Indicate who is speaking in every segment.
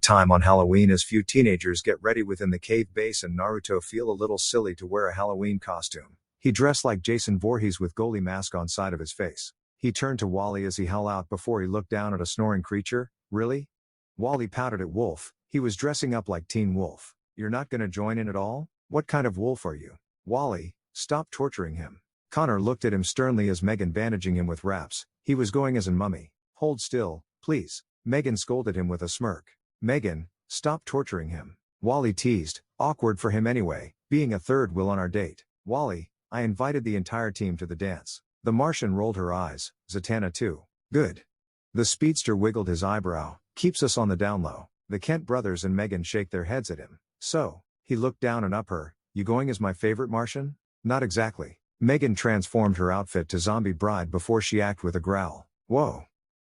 Speaker 1: Time on Halloween as few teenagers get ready within the cave base and Naruto feel a little silly to wear a Halloween costume. He dressed like Jason Voorhees with goalie mask on side of his face. He turned to Wally as he howled out before he looked down at a snoring creature. Really? Wally pouted at Wolf. He was dressing up like Teen Wolf. You're not gonna join in at all? What kind of wolf are you? Wally, stop torturing him. Connor looked at him sternly as Megan bandaging him with wraps. He was going as a mummy. Hold still, please. Megan scolded him with a smirk. Megan, stop torturing him. Wally teased, awkward for him anyway, being a third wheel on our date. Wally, I invited the entire team to the dance. The Martian rolled her eyes, Zatanna too. Good. The speedster wiggled his eyebrow, keeps us on the down low. The Kent brothers and Megan shake their heads at him. So, he looked down and up her, you going as my favorite Martian? Not exactly. Megan transformed her outfit to zombie bride before she acted with a growl. Whoa.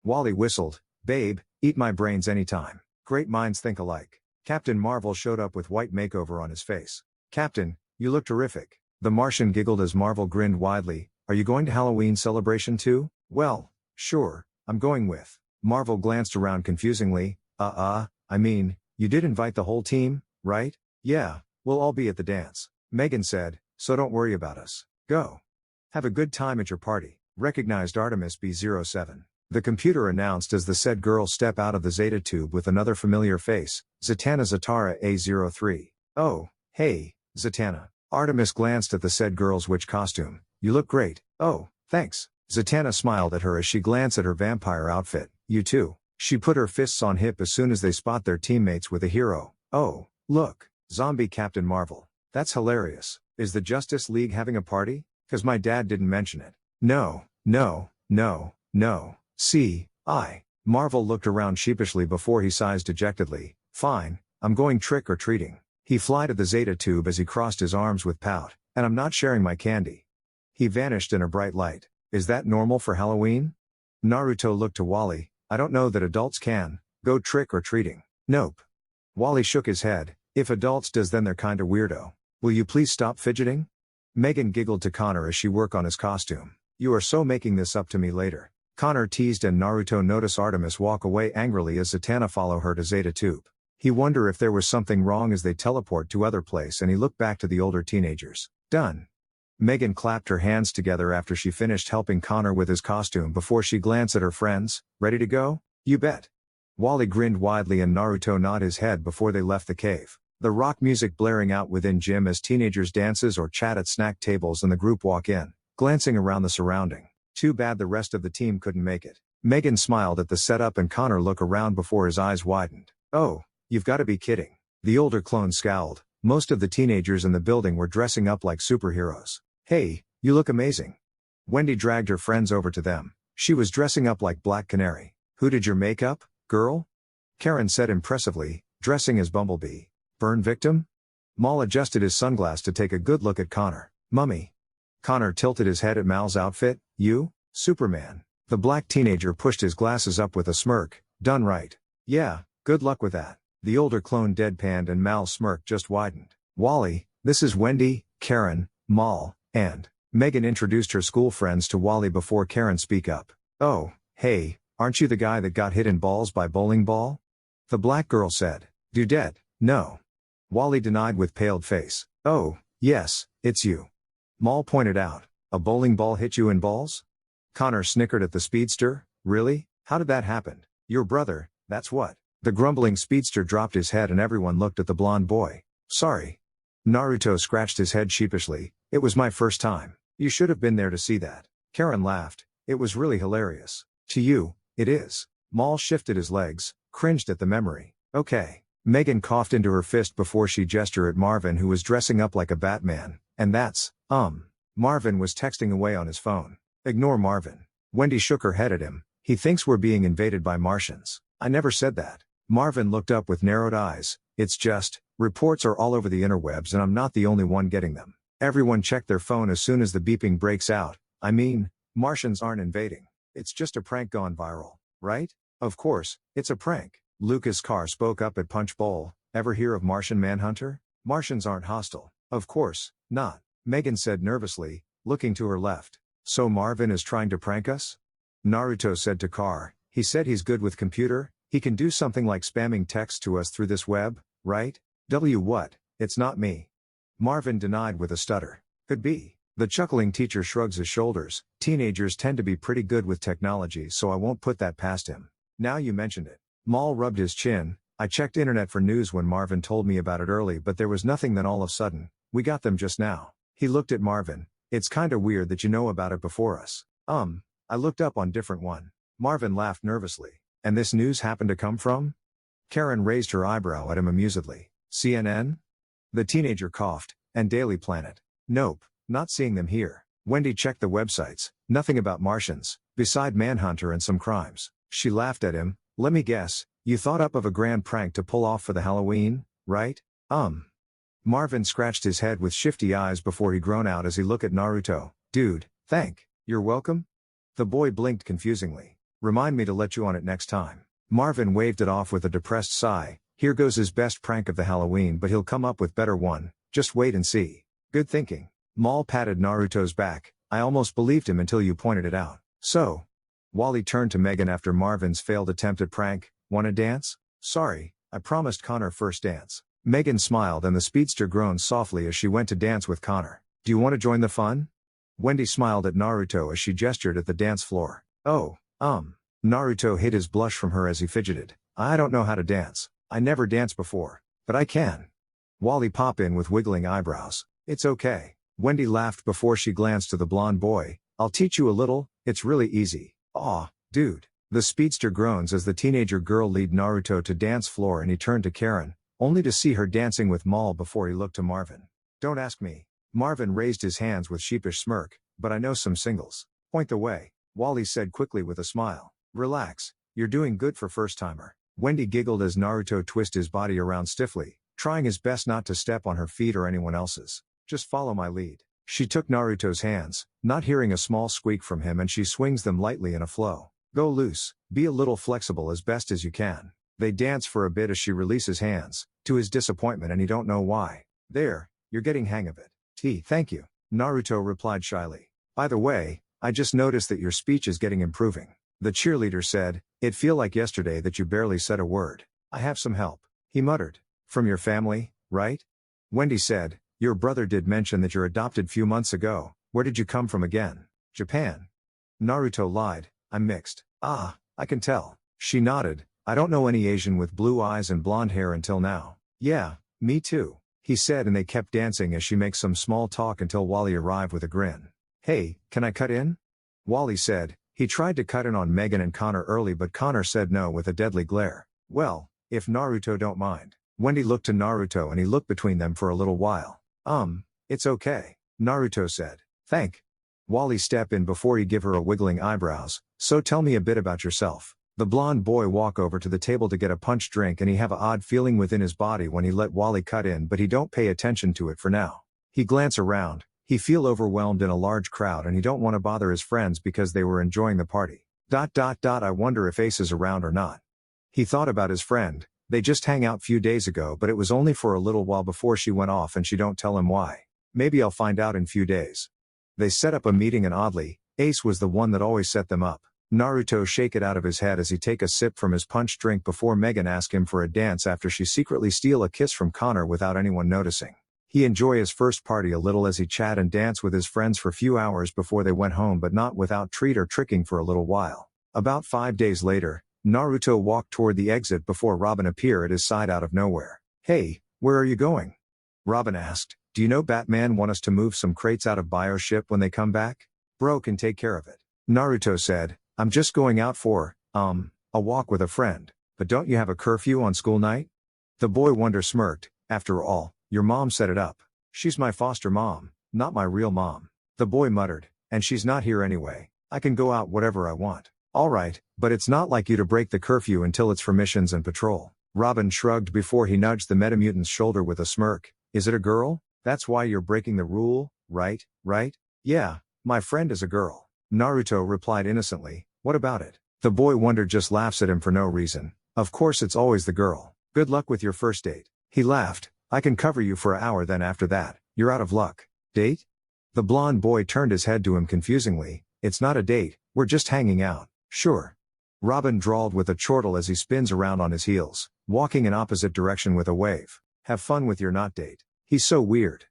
Speaker 1: Wally whistled, babe, eat my brains anytime. Great minds think alike. Captain Marvel showed up with white makeover on his face. Captain, you look terrific. The Martian giggled as Marvel grinned widely. Are you going to Halloween celebration too? Well, sure, I'm going with. Marvel glanced around confusingly. I mean, you did invite the whole team, right? Yeah, we'll all be at the dance. Megan said, so don't worry about us. Go. Have a good time at your party. Recognized Artemis B07. The computer announced as the said girl step out of the Zeta tube with another familiar face, Zatanna Zatara A03. Oh, hey, Zatanna. Artemis glanced at the said girl's witch costume. You look great. Oh, thanks. Zatanna smiled at her as she glanced at her vampire outfit. You too. She put her fists on hip as soon as they spot their teammates with a hero. Oh, look, zombie Captain Marvel. That's hilarious. Is the Justice League having a party? 'Cause my dad didn't mention it. No. See, Marvel looked around sheepishly before he sighs dejectedly. Fine, I'm going trick-or-treating. He flied to the Zeta tube as he crossed his arms with pout, and I'm not sharing my candy. He vanished in a bright light. Is that normal for Halloween? Naruto looked to Wally. I don't know that adults can go trick-or-treating. Nope. Wally shook his head. If adults does then they're kinda weirdo. Will you please stop fidgeting? Megan giggled to Connor as she worked on his costume. You are so making this up to me later. Connor teased and Naruto noticed Artemis walk away angrily as Zatanna follow her to Zeta tube. He wondered if there was something wrong as they teleport to other place and he looked back to the older teenagers. Done. Megan clapped her hands together after she finished helping Connor with his costume before she glanced at her friends. Ready to go? You bet. Wally grinned widely and Naruto nodded his head before they left the cave. The rock music blaring out within gym as teenagers dances or chat at snack tables and the group walk in, glancing around the surrounding. Too bad the rest of the team couldn't make it. Megan smiled at the setup and Connor looked around before his eyes widened. Oh, you've got to be kidding. The older clone scowled. Most of the teenagers in the building were dressing up like superheroes. Hey, you look amazing. Wendy dragged her friends over to them. She was dressing up like Black Canary. Who did your makeup, girl? Karen said impressively, dressing as Bumblebee. Burn victim? Maul adjusted his sunglass to take a good look at Connor. Mummy. Connor tilted his head at Mal's outfit. You? Superman. The black teenager pushed his glasses up with a smirk. Done right. Yeah, good luck with that. The older clone deadpanned and Mal's smirk just widened. Wally, this is Wendy, Karen, Mal, and Megan introduced her school friends to Wally before Karen speak up. Oh, hey, aren't you the guy that got hit in balls by bowling ball? The black girl said. Dudette, no. Wally denied with paled face. Oh, yes, it's you. Mal pointed out. A bowling ball hit you in balls? Connor snickered at the speedster. Really? How did that happen? Your brother, that's what. The grumbling speedster dropped his head and everyone looked at the blonde boy. Sorry. Naruto scratched his head sheepishly. It was my first time. You should have been there to see that. Karen laughed. It was really hilarious. To you, it is. Mal shifted his legs, cringed at the memory. Okay. Megan coughed into her fist before she gestured at Marvin who was dressing up like a Batman, and that's, Marvin was texting away on his phone. Ignore Marvin. Wendy shook her head at him. He thinks we're being invaded by Martians. I never said that. Marvin looked up with narrowed eyes. It's just, reports are all over the interwebs and I'm not the only one getting them. Everyone check their phone as soon as the beeping breaks out. I mean, Martians aren't invading. It's just a prank gone viral, right? Of course, it's a prank. Lucas Carr spoke up at Punch Bowl. Ever hear of Martian Manhunter? Martians aren't hostile. Of course, not. Megan said nervously, looking to her left. So Marvin is trying to prank us? Naruto said to Carr. He said he's good with computer, He can do something like spamming text to us through this web, right? What? It's not me. Marvin denied with a stutter. Could be. The chuckling teacher shrugs his shoulders. Teenagers tend to be pretty good with technology, so I won't put that past him. Now you mentioned it. Mal rubbed his chin. I checked internet for news when Marvin told me about it early, but there was nothing. Then all of a sudden, we got them just now. He looked at Marvin. It's kinda weird that you know about it before us. I looked up on different one. Marvin laughed nervously. And this news happened to come from? Karen raised her eyebrow at him amusedly. CNN? The teenager coughed. And Daily Planet. Nope, not seeing them here. Wendy checked the websites. Nothing about Martians, beside Manhunter and some crimes. She laughed at him. Let me guess, you thought up of a grand prank to pull off for the Halloween, right? Marvin scratched his head with shifty eyes before he groaned out as he looked at Naruto. Dude, you're welcome? The boy blinked confusingly. Remind me to let you on it next time. Marvin waved it off with a depressed sigh. Here goes his best prank of the Halloween, but he'll come up with better one. Just wait and see. Good thinking. Mal patted Naruto's back. I almost believed him until you pointed it out. So? Wally turned to Megan after Marvin's failed attempt at prank. Wanna dance? Sorry, I promised Connor first dance. Megan smiled and the speedster groaned softly as she went to dance with Connor. Do you want to join the fun? Wendy smiled at Naruto as she gestured at the dance floor. Oh, Naruto hid his blush from her as he fidgeted. I don't know how to dance. I never danced before. But I can. Wally popped in with wiggling eyebrows. It's okay. Wendy laughed before she glanced to the blonde boy. I'll teach you a little, it's really easy. Aw, dude. The speedster groans as the teenager girl lead Naruto to dance floor and he turned to Karen, only to see her dancing with Mal before he looked to Marvin. Don't ask me. Marvin raised his hands with sheepish smirk, but I know some singles. Point the way, Wally said quickly with a smile. Relax, you're doing good for first-timer. Wendy giggled as Naruto twisted his body around stiffly, trying his best not to step on her feet or anyone else's. Just follow my lead. She took Naruto's hands, not hearing a small squeak from him, and she swings them lightly in a flow. Go loose, be a little flexible as best as you can. They dance for a bit as she releases hands, to his disappointment, and he don't know why. There, you're getting hang of it. Thank you. Naruto replied shyly. By the way, I just noticed that your speech is getting improving. The cheerleader said, it feel like yesterday that you barely said a word. I have some help. He muttered. From your family, right? Wendy said, your brother did mention that you're adopted few months ago. Where did you come from again? Japan. Naruto lied, I'm mixed. Ah, I can tell. She nodded. I don't know any Asian with blue eyes and blonde hair until now. Yeah, me too, he said, and they kept dancing as she makes some small talk until Wally arrived with a grin. Hey, can I cut in? Wally said. He tried to cut in on Megan and Connor early, but Connor said no with a deadly glare. Well, if Naruto don't mind. Wendy looked to Naruto and he looked between them for a little while. It's okay, Naruto said. Thank. Wally stepped in before he give her a wiggling eyebrows. So tell me a bit about yourself. The blonde boy walk over to the table to get a punch drink, and he have a odd feeling within his body when he let Wally cut in, but he don't pay attention to it for now. He glance around. He feel overwhelmed in a large crowd and he don't want to bother his friends because they were enjoying the party. I wonder if Ace is around or not. He thought about his friend. They just hang out few days ago, but it was only for a little while before she went off and she don't tell him why. Maybe I'll find out in few days. They set up a meeting and oddly, Ace was the one that always set them up. Naruto shake it out of his head as he take a sip from his punch drink before Megan ask him for a dance after she secretly steal a kiss from Connor without anyone noticing. He enjoy his first party a little as he chat and dance with his friends for few hours before they went home, but not without treat or tricking for a little while. About 5 days later, Naruto walked toward the exit before Robin appeared at his side out of nowhere. Hey, where are you going? Robin asked. Do you know Batman want us to move some crates out of Bioship when they come back? Bro can take care of it. Naruto said, I'm just going out for, a walk with a friend. But don't you have a curfew on school night? The boy wonder smirked. After all, your mom set it up. She's my foster mom, not my real mom. The boy muttered, and she's not here anyway. I can go out whatever I want. Alright, but it's not like you to break the curfew until it's for missions and patrol. Robin shrugged before he nudged the Metamutant's shoulder with a smirk. Is it a girl? That's why you're breaking the rule, right? Yeah, my friend is a girl. Naruto replied innocently. What about it? The boy wonder just laughs at him for no reason. Of course it's always the girl. Good luck with your first date. He laughed. I can cover you for an hour, then after that, you're out of luck. Date? The blonde boy turned his head to him confusingly. It's not a date, we're just hanging out. Sure. Robin drawled with a chortle as he spins around on his heels, walking in opposite direction with a wave. Have fun with your not date. He's so weird.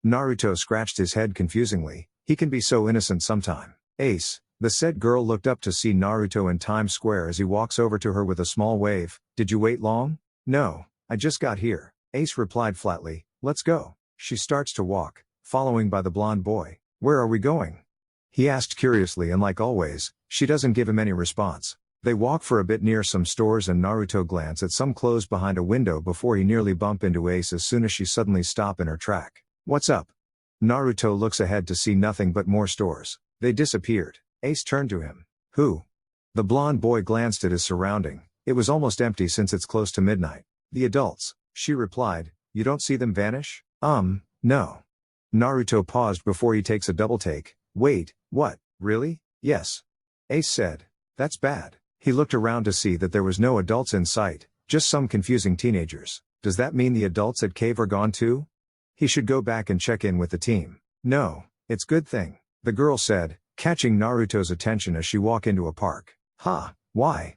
Speaker 1: Naruto scratched his head confusingly, he can be so innocent sometime. Ace, the said girl looked up to see Naruto in Times Square as he walks over to her with a small wave. Did you wait long? No, I just got here. Ace replied flatly, let's go. She starts to walk, following by the blonde boy. Where are we going? He asked curiously, and like always, she doesn't give him any response. They walk for a bit near some stores and Naruto glance at some clothes behind a window before he nearly bump into Ace as soon as she suddenly stop in her track. What's up? Naruto looks ahead to see nothing but more stores. They disappeared. Ace turned to him. Who? The blonde boy glanced at his surrounding. It was almost empty since it's close to midnight. The adults, she replied. You don't see them vanish? No. Naruto paused before he takes a double take. Wait, what, really? Yes. Ace said. That's bad. He looked around to see that there was no adults in sight, just some confusing teenagers. Does that mean the adults at cave are gone too? He should go back and check in with the team. No, it's good thing, the girl said, catching Naruto's attention as she walked into a park. Why?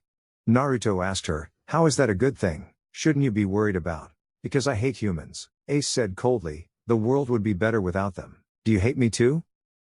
Speaker 1: Naruto asked her, how is that a good thing? Shouldn't you be worried about? Because I hate humans, Ace said coldly, the world would be better without them. Do you hate me too?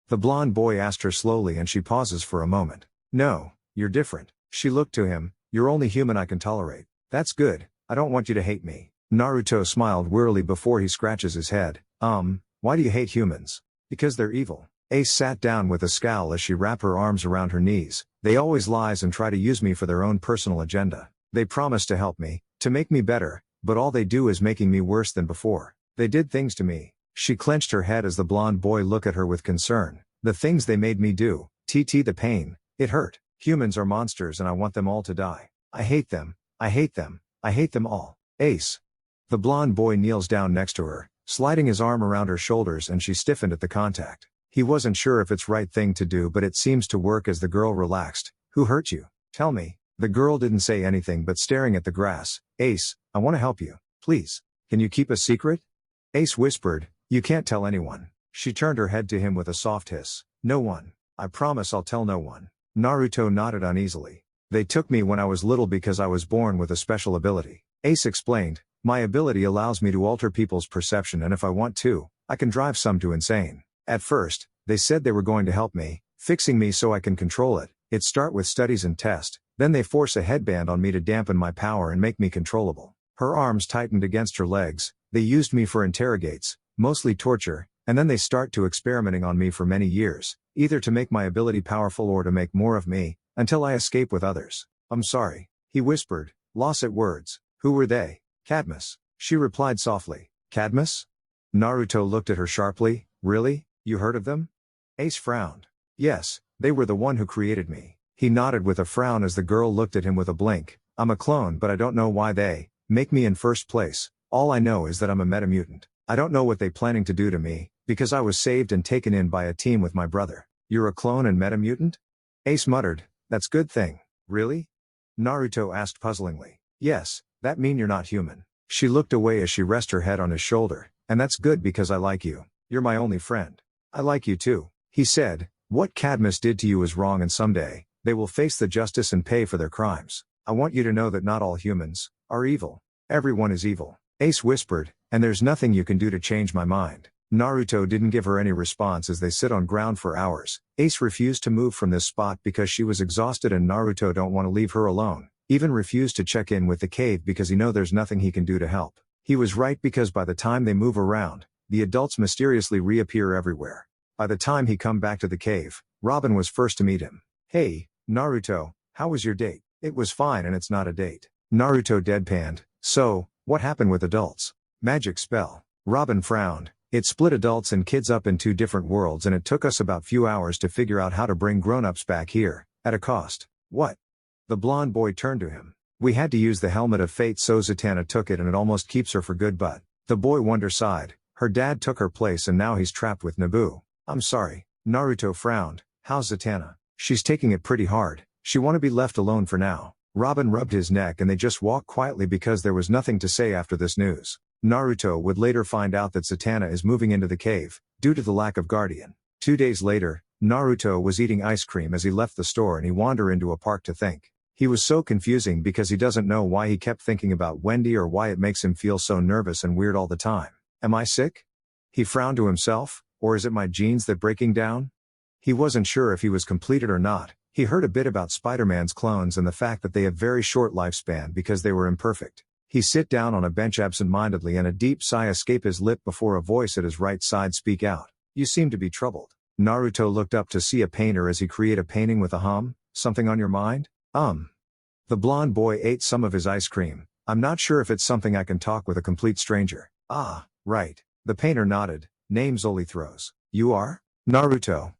Speaker 1: The blonde boy asked her slowly and she pauses for a moment. No, you're different. She looked to him, you're only human I can tolerate. That's good, I don't want you to hate me. Naruto smiled wearily before he scratches his head. Why do you hate humans? Because they're evil. Ace sat down with a scowl as she wrapped her arms around her knees. They always lies and try to use me for their own personal agenda. They promise to help me, to make me better, but all they do is making me worse than before. They did things to me. She clenched her head as the blonde boy looked at her with concern. The things they made me do, the pain, it hurt. Humans are monsters and I want them all to die. I hate them, I hate them, I hate them all. Ace. The blonde boy kneels down next to her, sliding his arm around her shoulders and she stiffened at the contact. He wasn't sure if it's right thing to do but it seems to work as the girl relaxed. Who hurt you? Tell me. The girl didn't say anything but staring at the grass. Ace, I want to help you. Please. Can you keep a secret? Ace whispered, you can't tell anyone. She turned her head to him with a soft hiss. No one. I promise I'll tell no one. Naruto nodded uneasily. They took me when I was little because I was born with a special ability. Ace explained, my ability allows me to alter people's perception and if I want to, I can drive some to insane. At first, they said they were going to help me, fixing me so I can control it. It start with studies and test, then they force a headband on me to dampen my power and make me controllable. Her arms tightened against her legs, they used me for interrogates, mostly torture, and then they start to experimenting on me for many years, either to make my ability powerful or to make more of me, until I escape with others. I'm sorry, he whispered, lost at words. Who were they? Cadmus. She replied softly. Cadmus? Naruto looked at her sharply. Really? You heard of them? Ace frowned. Yes, they were the one who created me. He nodded with a frown as the girl looked at him with a blink. I'm a clone but I don't know why they make me in first place. All I know is that I'm a metamutant. I don't know what they planning to do to me, because I was saved and taken in by a team with my brother. You're a clone and metamutant? Ace muttered, that's good thing. Really? Naruto asked puzzlingly. Yes, that mean you're not human. She looked away as she rested her head on his shoulder, and that's good because I like you. You're my only friend. I like you too. He said, what Cadmus did to you is wrong and someday, they will face the justice and pay for their crimes. I want you to know that not all humans are evil. Everyone is evil. Ace whispered, and there's nothing you can do to change my mind. Naruto didn't give her any response as they sit on ground for hours. Ace refused to move from this spot because she was exhausted and Naruto don't want to leave her alone. Even refused to check in with the cave because he know there's nothing he can do to help. He was right because by the time they move around, the adults mysteriously reappear everywhere. By the time he come back to the cave, Robin was first to meet him. Hey, Naruto, how was your date? It was fine and it's not a date. Naruto deadpanned, so, what happened with adults? Magic spell. Robin frowned. It split adults and kids up in two different worlds and it took us about few hours to figure out how to bring grown-ups back here, at a cost. What? The blonde boy turned to him. We had to use the helmet of fate so Zatanna took it and it almost keeps her for good but. The boy wonder sighed. Her dad took her place and now he's trapped with Naboo. I'm sorry. Naruto frowned. How's Zatanna? She's taking it pretty hard. She want to be left alone for now. Robin rubbed his neck and they just walked quietly because there was nothing to say after this news. Naruto would later find out that Zatanna is moving into the cave, due to the lack of guardian. 2 days later, Naruto was eating ice cream as he left the store and he wandered into a park to think. He was so confusing because he doesn't know why he kept thinking about Wendy or why it makes him feel so nervous and weird all the time. Am I sick? He frowned to himself, or is it my genes that breaking down? He wasn't sure if he was completed or not. He heard a bit about Spider-Man's clones and the fact that they have very short lifespan because they were imperfect. He sit down on a bench absent-mindedly and a deep sigh escape his lip before a voice at his right side speak out. You seem to be troubled. Naruto looked up to see a painter as he create a painting with a hum. Something on your mind? The blonde boy ate some of his ice cream. I'm not sure if it's something I can talk with a complete stranger. Ah, right. The painter nodded. Name's Olithros. You are? Naruto.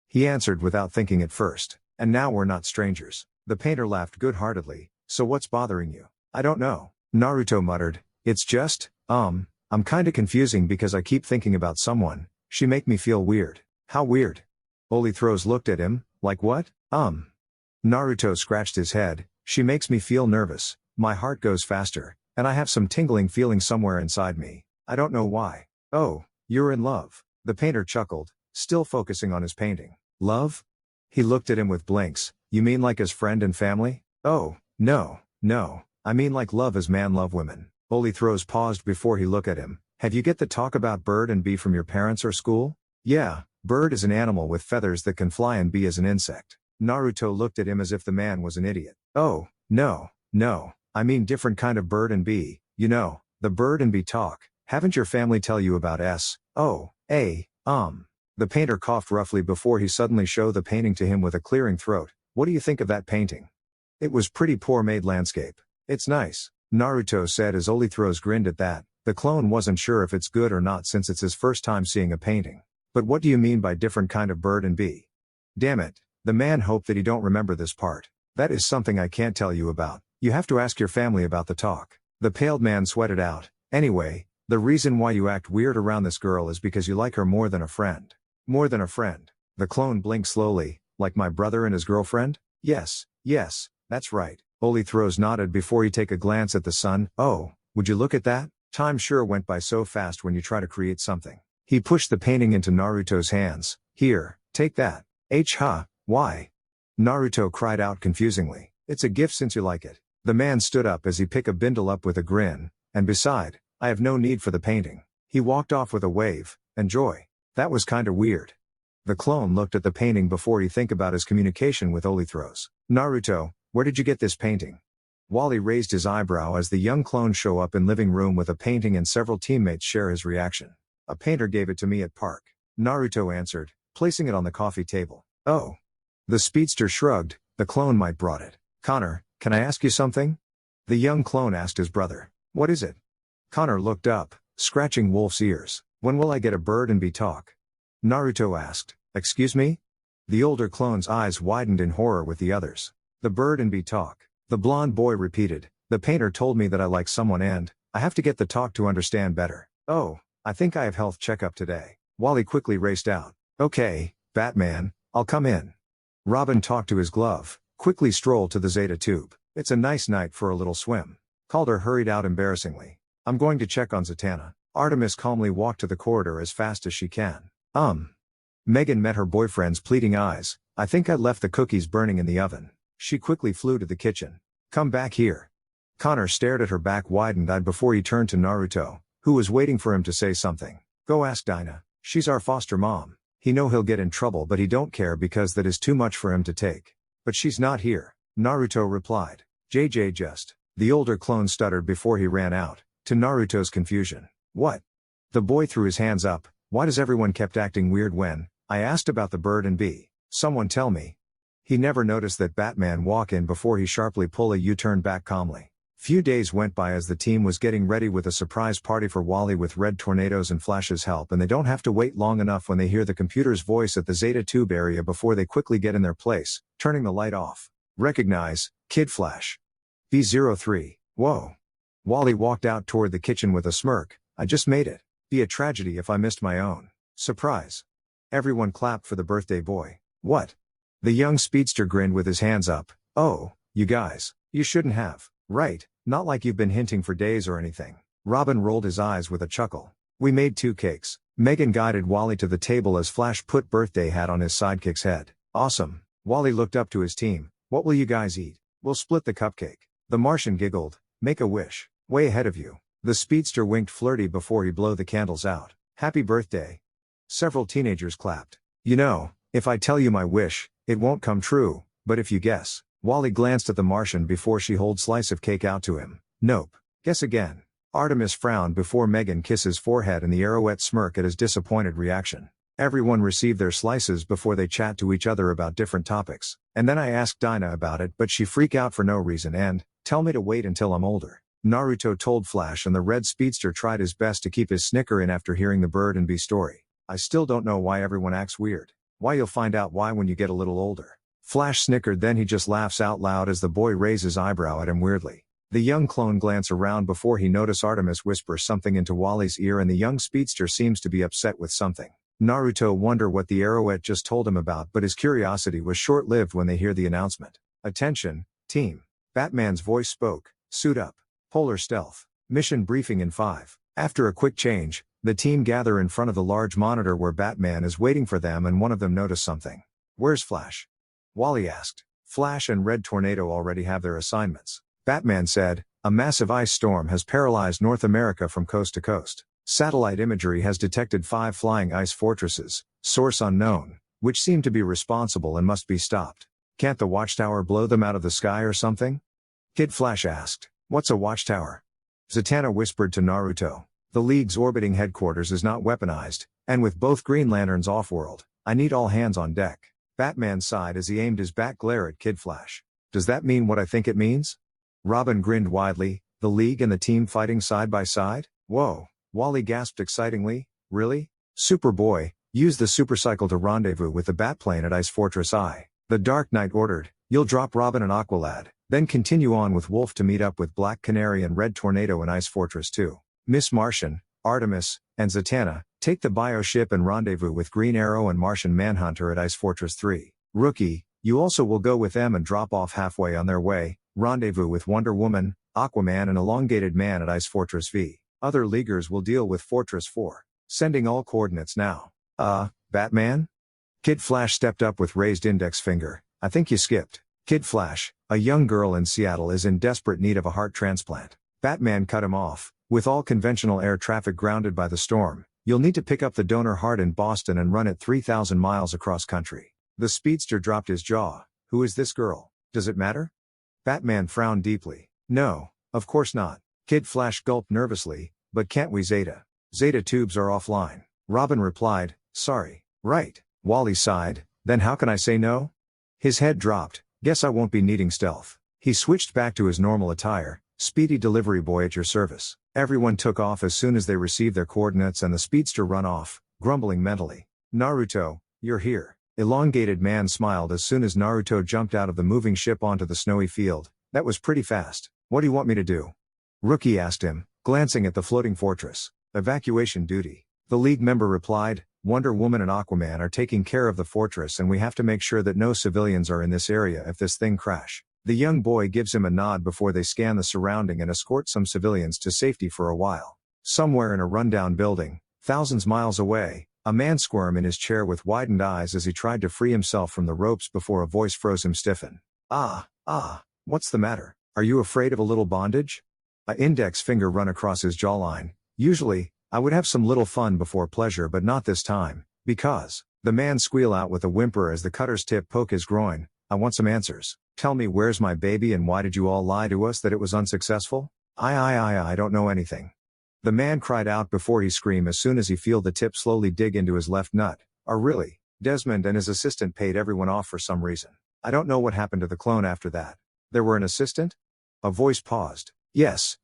Speaker 1: He answered without thinking at first. And now we're not strangers. The painter laughed good-heartedly. So what's bothering you? I don't know. Naruto muttered. It's just, I'm kinda confusing because I keep thinking about someone. She make me feel weird. How weird? Olithros looked at him. Like what? Naruto scratched his head. She makes me feel nervous. My heart goes faster. And I have some tingling feeling somewhere inside me. I don't know why. Oh, you're in love. The painter chuckled, still focusing on his painting. Love? He looked at him with blinks. You mean like as friend and family? Oh, no. I mean like love as man love women. Olithros paused before he looked at him. Have you get the talk about bird and bee from your parents or school? Yeah, bird is an animal with feathers that can fly and bee is an insect. Naruto looked at him as if the man was an idiot. Oh, no. I mean different kind of bird and bee. You know, the bird and bee talk. Haven't your family tell you about The painter coughed roughly before he suddenly showed the painting to him with a clearing throat. What do you think of that painting? It was pretty poor made landscape. It's nice, Naruto said as Olithros grinned at that. The clone wasn't sure if it's good or not since it's his first time seeing a painting. But what do you mean by different kind of bird and bee? Damn it, the man hoped that he don't remember this part. That is something I can't tell you about. You have to ask your family about the talk. The paled man sweated out. Anyway, the reason why you act weird around this girl is because you like her more than a friend. More than a friend. The clone blinked slowly. Like my brother and his girlfriend? Yes, that's right. Olithros nodded before he take a glance at the sun. Oh, would you look at that? Time sure went by so fast when you try to create something. He pushed the painting into Naruto's hands. Here, take that. Why? Naruto cried out confusingly. It's a gift since you like it. The man stood up as he picked a bindle up with a grin. And beside, I have no need for the painting. He walked off with a wave. Enjoy. That was kinda weird. The clone looked at the painting before he think about his communication with Olithros. Naruto, where did you get this painting? Wally raised his eyebrow as the young clone show up in living room with a painting and several teammates share his reaction. A painter gave it to me at park. Naruto answered, placing it on the coffee table. Oh. The speedster shrugged. The clone might brought it. Connor, can I ask you something? The young clone asked his brother. What is it? Connor looked up, scratching Wolf's ears. When will I get a bird and bee talk? Naruto asked. Excuse me? The older clone's eyes widened in horror with the others. The bird and bee talk. The blonde boy repeated. The painter told me that I like someone and I have to get the talk to understand better. Oh, I think I have health checkup today. Wally quickly raced out. Okay, Batman, I'll come in. Robin talked to his glove, quickly strolled to the Zeta tube. It's a nice night for a little swim. Calder hurried out embarrassingly. I'm going to check on Zatanna. Artemis calmly walked to the corridor as fast as she can. Megan met her boyfriend's pleading eyes. I think I left the cookies burning in the oven. She quickly flew to the kitchen. Come back here. Connor stared at her back widened-eyed before he turned to Naruto, who was waiting for him to say something. Go ask Dinah. She's our foster mom. He know he'll get in trouble but he don't care because that is too much for him to take. But she's not here. Naruto replied. JJ just. The older clone stuttered before he ran out, to Naruto's confusion. What? The boy threw his hands up. Why does everyone kept acting weird when I asked about the bird and bee? Someone tell me. He never noticed that Batman walk in before he sharply pull a U-turn back calmly. Few days went by as the team was getting ready with a surprise party for Wally with red tornadoes and Flash's help, and they don't have to wait long enough when they hear the computer's voice at the Zeta tube area before they quickly get in their place, turning the light off. Recognize, Kid Flash. B03, whoa. Wally walked out toward the kitchen with a smirk. I just made it. Be a tragedy if I missed my own surprise. Everyone clapped for the birthday boy. What? The young speedster grinned with his hands up. Oh, you guys, you shouldn't have. Right, not like you've been hinting for days or anything. Robin rolled his eyes with a chuckle. We made 2 cakes. Megan guided Wally to the table as Flash put birthday hat on his sidekick's head. Awesome. Wally looked up to his team. What will you guys eat? We'll split the cupcake. The Martian giggled, make a wish. Way ahead of you. The speedster winked flirty before he blew the candles out. Happy birthday. Several teenagers clapped. You know, if I tell you my wish, it won't come true, but if you guess. Wally glanced at the Martian before she holed slice of cake out to him. Nope. Guess again. Artemis frowned before Megan kissed his forehead and the arrowette smirk at his disappointed reaction. Everyone received their slices before they chat to each other about different topics. And then I asked Dinah about it, but she freak out for no reason and tell me to wait until I'm older. Naruto told Flash, and the red speedster tried his best to keep his snicker in after hearing the bird and bee story. I still don't know why everyone acts weird. Why, you'll find out why when you get a little older. Flash snickered, then he just laughs out loud as the boy raises his eyebrow at him weirdly. The young clone glances around before he notices Artemis whispers something into Wally's ear, and the young speedster seems to be upset with something. Naruto wondered what the arrowette just told him about, but his curiosity was short-lived when they hear the announcement. Attention, team. Batman's voice spoke. Suit up. Polar stealth. Mission briefing in 5. After a quick change, the team gather in front of the large monitor where Batman is waiting for them, and one of them noticed something. Where's Flash? Wally asked. Flash and Red Tornado already have their assignments. Batman said, a massive ice storm has paralyzed North America from coast to coast. Satellite imagery has detected 5 flying ice fortresses, source unknown, which seem to be responsible and must be stopped. Can't the watchtower blow them out of the sky or something? Kid Flash asked. What's a watchtower? Zatanna whispered to Naruto. The League's orbiting headquarters is not weaponized, and with both Green Lanterns off-world, I need all hands on deck. Batman sighed as he aimed his bat glare at Kid Flash. Does that mean what I think it means? Robin grinned widely. The League and the team fighting side by side? Whoa. Wally gasped excitingly. Really? Superboy, use the supercycle to rendezvous with the Batplane at Ice Fortress I. The Dark Knight ordered. You'll drop Robin and Aqualad, then continue on with Wolf to meet up with Black Canary and Red Tornado in Ice Fortress 2. Miss Martian, Artemis, and Zatanna, take the bioship and rendezvous with Green Arrow and Martian Manhunter at Ice Fortress 3. Rookie, you also will go with them and drop off halfway on their way, rendezvous with Wonder Woman, Aquaman and Elongated Man at Ice Fortress V. Other Leaguers will deal with Fortress 4. Sending all coordinates now. Batman? Kid Flash stepped up with raised index finger. I think you skipped. Kid Flash, a young girl in Seattle is in desperate need of a heart transplant. Batman cut him off. With all conventional air traffic grounded by the storm, you'll need to pick up the donor heart in Boston and run it 3,000 miles across country. The speedster dropped his jaw. Who is this girl? Does it matter? Batman frowned deeply. No, of course not. Kid Flash gulped nervously. But can't we Zeta? Zeta tubes are offline. Robin replied, sorry. Right. Wally sighed. Then how can I say no? His head dropped. Guess I won't be needing stealth. He switched back to his normal attire. Speedy delivery boy at your service. Everyone took off as soon as they received their coordinates, and the speedster run off, grumbling mentally. Naruto, you're here. Elongated Man smiled as soon as Naruto jumped out of the moving ship onto the snowy field. That was pretty fast. What do you want me to do? Rookie asked him, glancing at the floating fortress. Evacuation duty. The League member replied, Wonder Woman and Aquaman are taking care of the fortress, and we have to make sure that no civilians are in this area if this thing crash. The young boy gives him a nod before they scan the surrounding and escort some civilians to safety for a while. Somewhere in a rundown building, thousands miles away, a man squirmed in his chair with widened eyes as he tried to free himself from the ropes before a voice froze him stiffen. What's the matter? Are you afraid of a little bondage? A index finger run across his jawline. Usually, I would have some little fun before pleasure, but not this time, because. The man squealed out with a whimper as the cutter's tip poke his groin. I want some answers. Tell me, where's my baby and why did you all lie to us that it was unsuccessful? I don't know anything. The man cried out before he screamed as soon as he felt the tip slowly dig into his left nut. Oh really? Desmond and his assistant paid everyone off for some reason. I don't know what happened to the clone after that. There were an assistant? A voice paused. Yes.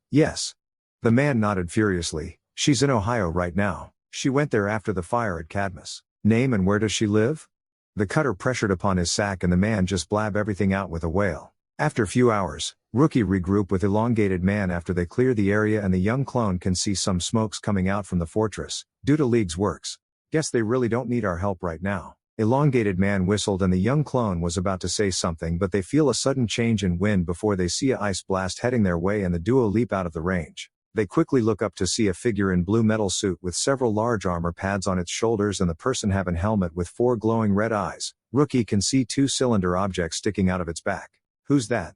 Speaker 1: The man nodded furiously. She's in Ohio right now. She went there after the fire at Cadmus. Name and where does she live? The cutter pressured upon his sack and the man just blabbed everything out with a wail. After a few hours, Rookie regrouped with Elongated Man after they clear the area, and the young clone can see some smokes coming out from the fortress, due to League's works. Guess they really don't need our help right now. Elongated Man whistled and the young clone was about to say something, but they feel a sudden change in wind before they see a ice blast heading their way and the duo leap out of the range. They quickly look up to see a figure in blue metal suit with several large armor pads on its shoulders, and the person have a helmet with 4 glowing red eyes. Rookie can see 2 cylinder objects sticking out of its back. Who's that?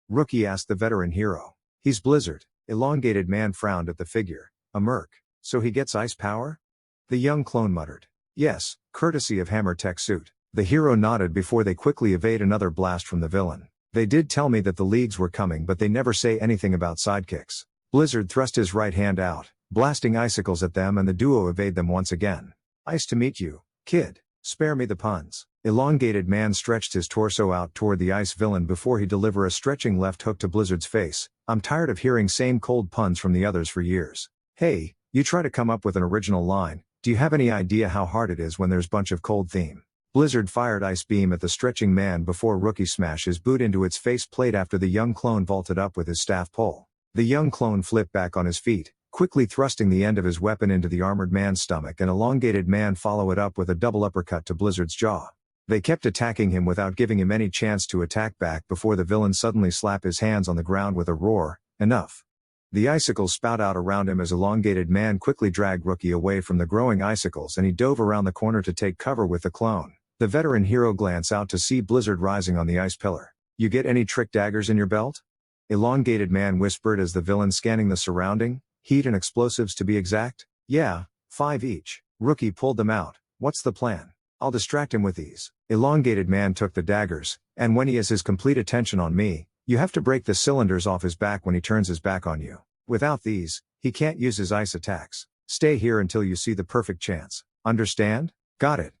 Speaker 1: Rookie asked the veteran hero. He's Blizzard. Elongated man frowned at the figure. A merc. So he gets ice power? The young clone muttered. Yes, courtesy of Hammer Tech suit. The hero nodded before they quickly evade another blast from the villain. They did tell me that the leagues were coming, but they never say anything about sidekicks. Blizzard thrust his right hand out, blasting icicles at them, and the duo evade them once again. Ice to meet you, kid. Spare me the puns. Elongated man stretched his torso out toward the ice villain before he deliver a stretching left hook to Blizzard's face. I'm tired of hearing same cold puns from the others for years. Hey, you try to come up with an original line. Do you have any idea how hard it is when there's bunch of cold theme? Blizzard fired ice beam at the stretching man before Rookie smashed his boot into its face plate after the young clone vaulted up with his staff pole. The young clone flipped back on his feet, quickly thrusting the end of his weapon into the armored man's stomach, and Elongated man follow it up with a double uppercut to Blizzard's jaw. They kept attacking him without giving him any chance to attack back before the villain suddenly slapped his hands on the ground with a roar. Enough. The icicles spout out around him as Elongated man quickly dragged Rookie away from the growing icicles, and he dove around the corner to take cover with the clone. The veteran hero glanced out to see Blizzard rising on the ice pillar. You get any trick daggers in your belt? Elongated man whispered as the villain scanning the surrounding. Heat and explosives to be exact? Yeah, 5 each. Rookie pulled them out. What's the plan? I'll distract him with these. Elongated man took the daggers, and when he has his complete attention on me, you have to break the cylinders off his back when he turns his back on you. Without these, he can't use his ice attacks. Stay here until you see the perfect chance. Understand? Got it.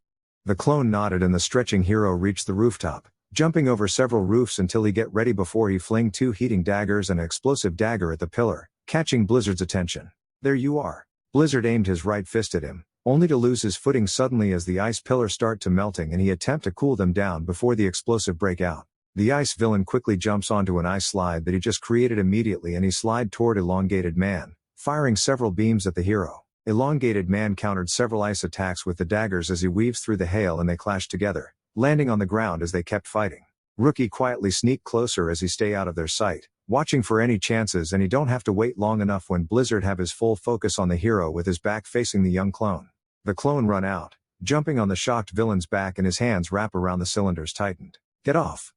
Speaker 1: The clone nodded, and the stretching hero reached the rooftop, jumping over several roofs until he get ready before he fling 2 heating daggers and an explosive dagger at the pillar, catching Blizzard's attention. There you are. Blizzard aimed his right fist at him, only to lose his footing suddenly as the ice pillars start to melting and he attempt to cool them down before the explosive break out. The ice villain quickly jumps onto an ice slide that he just created immediately, and he slid toward Elongated man, firing several beams at the hero. Elongated man countered several ice attacks with the daggers as he weaves through the hail, and they clashed together, landing on the ground as they kept fighting. Rookie quietly sneaked closer as he stay out of their sight, watching for any chances, and he don't have to wait long enough when Blizzard have his full focus on the hero with his back facing the young clone. The clone run out, jumping on the shocked villain's back, and his hands wrap around the cylinders tightened. Get off!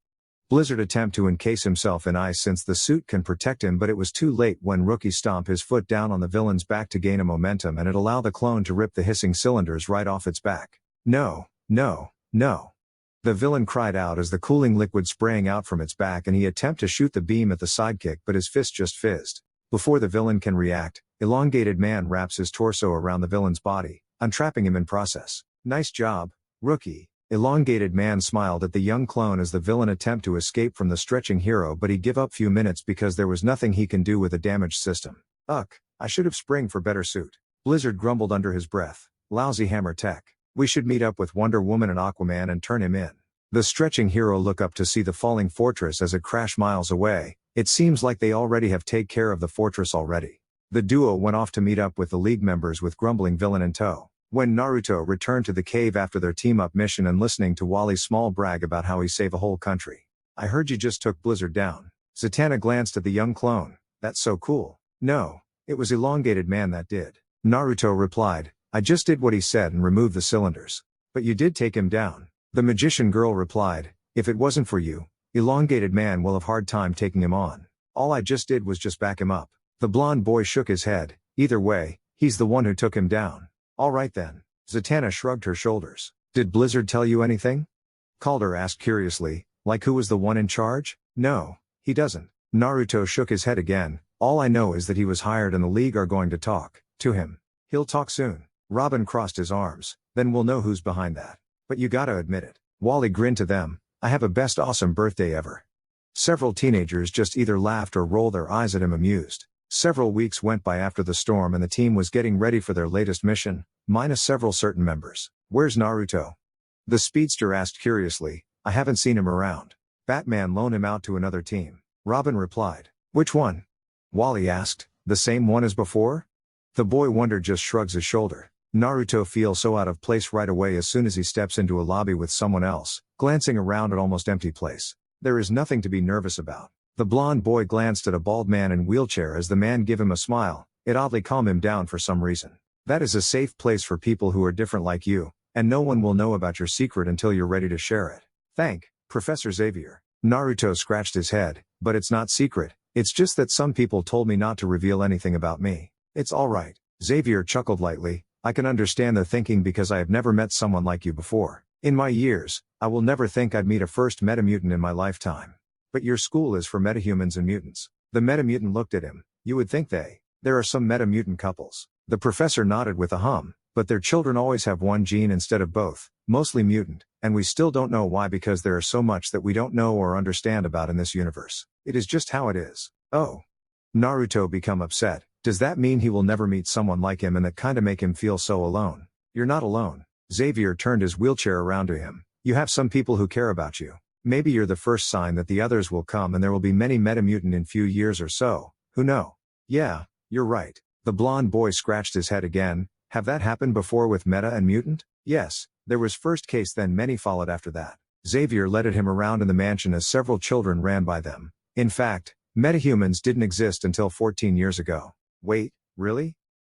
Speaker 1: Blizzard attempt to encase himself in ice since the suit can protect him, but it was too late when Rookie stomped his foot down on the villain's back to gain a momentum, and it allowed the clone to rip the hissing cylinders right off its back. No, no, no. The villain cried out as the cooling liquid spraying out from its back, and he attempted to shoot the beam at the sidekick, but his fist just fizzed. Before the villain can react, Elongated man wraps his torso around the villain's body, untrapping him in process. Nice job, Rookie. Elongated man smiled at the young clone as the villain attempt to escape from the stretching hero, but he give up few minutes because there was nothing he can do with a damaged system. Ugh, I should have spring for better suit. Blizzard grumbled under his breath. Lousy Hammer Tech. We should meet up with Wonder Woman and Aquaman and turn him in. The stretching hero look up to see the falling fortress as it crashed miles away. It seems like they already have take care of the fortress already. The duo went off to meet up with the league members with grumbling villain in tow. When Naruto returned to the cave after their team-up mission and listening to Wally's small brag about how he saved a whole country. I heard you just took Blizzard down. Zatanna glanced at the young clone. That's so cool. No, it was Elongated man that did. Naruto replied, I just did what he said and removed the cylinders. But you did take him down. The magician girl replied, if it wasn't for you, Elongated man will have hard time taking him on. All I just did was just back him up. The blonde boy shook his head. Either way, he's the one who took him down. All right then. Zatanna shrugged her shoulders. Did Blizzard tell you anything? Calder asked curiously, like who was the one in charge? No, he doesn't. Naruto shook his head again. All I know is that he was hired and the league are going to talk to him. He'll talk soon. Robin crossed his arms. Then we'll know who's behind that. But you gotta admit it. Wally grinned to them. I have a best awesome birthday ever. Several teenagers just either laughed or rolled their eyes at him amused. Several weeks went by after the storm and the team was getting ready for their latest mission, minus several certain members. Where's Naruto? The speedster asked curiously. I haven't seen him around. Batman loaned him out to another team. Robin replied. Which one? Wally asked. The same one as before? The boy wonder just shrugs his shoulder. Naruto feels so out of place right away as soon as he steps into a lobby with someone else, glancing around an almost empty place. There is nothing to be nervous about. The blonde boy glanced at a bald man in wheelchair as the man gave him a smile. It oddly calmed him down for some reason. That is a safe place for people who are different like you, and no one will know about your secret until you're ready to share it. Thank, Professor Xavier. Naruto scratched his head, but it's not secret, it's just that some people told me not to reveal anything about me. It's alright. Xavier chuckled lightly, I can understand the thinking because I have never met someone like you before. In my years, I will never think I'd meet a first metamutant in my lifetime. But your school is for metahumans and mutants. The metamutant looked at him. You would think there are some metamutant couples. The professor nodded with a hum, but their children always have one gene instead of both, mostly mutant, and we still don't know why because there is so much that we don't know or understand about in this universe. It is just how it is. Oh. Naruto become upset. Does that mean he will never meet someone like him and that kinda make him feel so alone? You're not alone. Xavier turned his wheelchair around to him. You have some people who care about you. Maybe you're the first sign that the others will come and there will be many metamutant in few years or so, who know? Yeah, you're right. The blonde boy scratched his head again. Have that happened before with meta and mutant? Yes, there was first case then many followed after that. Xavier led him around in the mansion as several children ran by them. In fact, metahumans didn't exist until 14 years ago. Wait, really?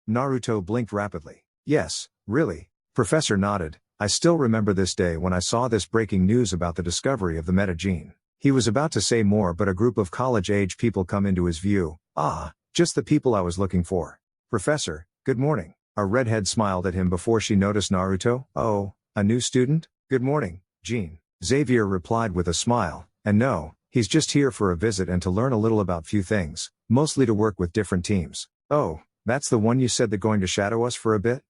Speaker 1: Naruto blinked rapidly. Yes, really. Professor nodded. I still remember this day when I saw this breaking news about the discovery of the meta gene. He was about to say more but a group of college-age people come into his view. Ah, just the people I was looking for. Professor, good morning. A redhead smiled at him before she noticed Naruto. Oh, a new student? Good morning, Jean. Xavier replied with a smile, and no, he's just here for a visit and to learn a little about few things, mostly to work with different teams. Oh, that's the one you said that going to shadow us for a bit?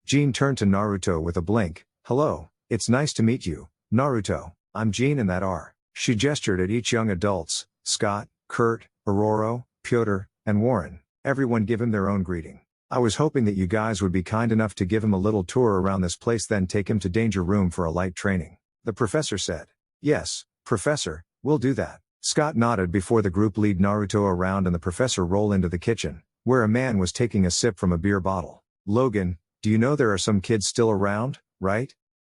Speaker 1: Jean turned to Naruto with a blink. Hello, it's nice to meet you, Naruto. I'm Jean and that are. She gestured at each young adults, Scott, Kurt, Aurora, Pyotr, and Warren. Everyone give him their own greeting. I was hoping that you guys would be kind enough to give him a little tour around this place then take him to Danger Room for a light training. The professor said. Yes, Professor, we'll do that. Scott nodded before the group lead Naruto around and the professor rolled into the kitchen, where a man was taking a sip from a beer bottle. Logan, do you know there are some kids still around, right?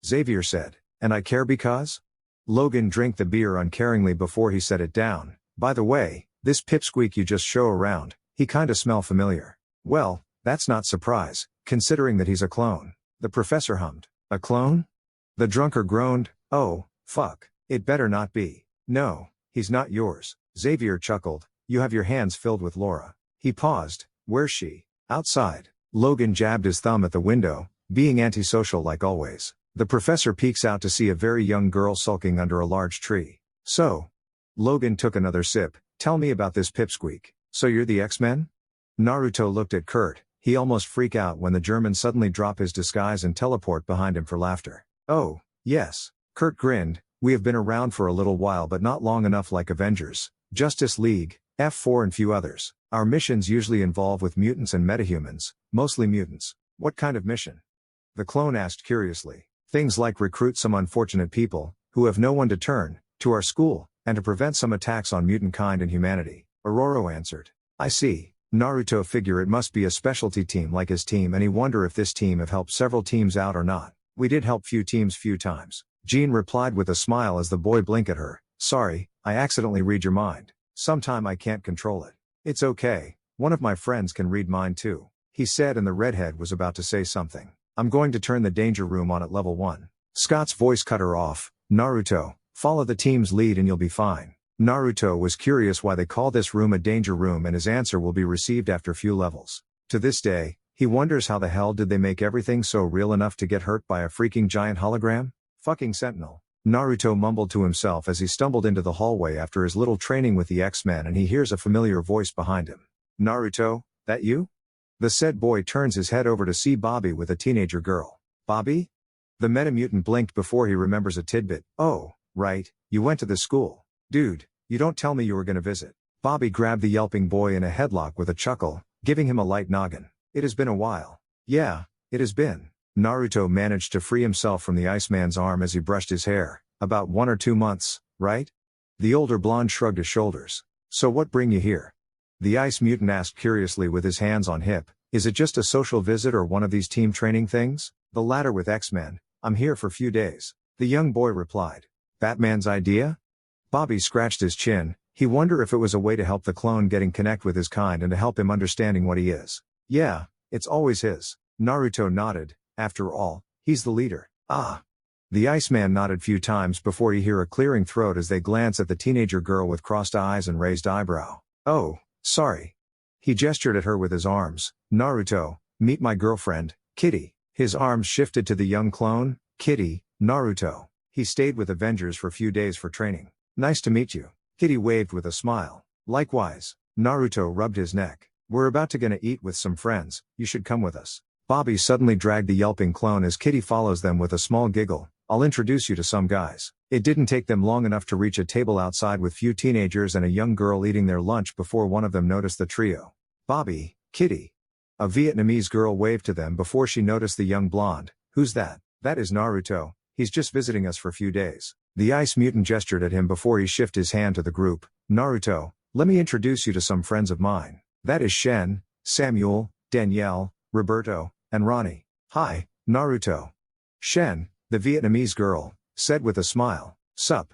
Speaker 1: Xavier said. And I care because? Logan drank the beer uncaringly before he set it down. By the way, this pipsqueak you just show around, he kinda smell familiar. Well, that's not surprise, considering that he's a clone. The professor hummed. A clone? The drunkard groaned. Oh, fuck. It better not be. No, he's not yours. Xavier chuckled. You have your hands filled with Laura. He paused. Where's she? Outside. Logan jabbed his thumb at the window, being antisocial like always. The professor peeks out to see a very young girl sulking under a large tree. So? Logan took another sip. Tell me about this pipsqueak. So you're the X-Men? Naruto looked at Kurt. He almost freaked out when the German suddenly dropped his disguise and teleport behind him for laughter. Oh, yes. Kurt grinned. We have been around for a little while but not long enough like Avengers, Justice League, F4 and few others. Our missions usually involve with mutants and metahumans, mostly mutants. What kind of mission? The clone asked curiously. Things like recruit some unfortunate people, who have no one to turn, to our school, and to prevent some attacks on mutant kind and humanity. Aurora answered. I see. Naruto figure it must be a specialty team like his team and he wonder if this team have helped several teams out or not. We did help few teams few times. Jean replied with a smile as the boy blinked at her. Sorry, I accidentally read your mind. Sometime I can't control it. It's okay, one of my friends can read mine too. He said and the redhead was about to say something. I'm going to turn the danger room on at level 1. Scott's voice cut her off. Naruto, follow the team's lead and you'll be fine. Naruto was curious why they call this room a danger room and his answer will be received after few levels. To this day, he wonders how the hell did they make everything so real enough to get hurt by a freaking giant hologram? Fucking Sentinel. Naruto mumbled to himself as he stumbled into the hallway after his little training with the X-Men and he hears a familiar voice behind him. Naruto, that you? The said boy turns his head over to see Bobby with a teenager girl. Bobby? The metamutant blinked before he remembers a tidbit. Oh, right, you went to the school. Dude, you don't tell me you were gonna visit. Bobby grabbed the yelping boy in a headlock with a chuckle, giving him a light noggin. It has been a while. Yeah, it has been. Naruto managed to free himself from the Iceman's arm as he brushed his hair. About 1 or 2 months, right? The older blonde shrugged his shoulders. So what bring you here? The ice mutant asked curiously with his hands on hip. Is it just a social visit or one of these team training things? The latter with X-Men. I'm here for few days. The young boy replied. Batman's idea? Bobby scratched his chin. He wondered if it was a way to help the clone getting connect with his kind and to help him understanding what he is. Yeah, it's always his. Naruto nodded. After all, he's the leader. Ah. The Iceman nodded few times before he hear a clearing throat as they glance at the teenager girl with crossed eyes and raised eyebrow. Oh, sorry. He gestured at her with his arms. Naruto, meet my girlfriend, Kitty. His arms shifted to the young clone. Kitty, Naruto. He stayed with Avengers for few days for training. Nice to meet you. Kitty waved with a smile. Likewise. Naruto rubbed his neck. We're about to gonna eat with some friends, you should come with us. Bobby suddenly dragged the yelping clone as Kitty follows them with a small giggle. I'll introduce you to some guys. It didn't take them long enough to reach a table outside with few teenagers and a young girl eating their lunch before one of them noticed the trio. Bobby, Kitty. A Vietnamese girl waved to them before she noticed the young blonde. Who's that? That is Naruto. He's just visiting us for a few days. The ice mutant gestured at him before he shifted his hand to the group. Naruto, let me introduce you to some friends of mine. That is Shen, Samuel, Danielle, Roberto, and Ronnie. Hi, Naruto. Shen, the Vietnamese girl, said with a smile. Sup.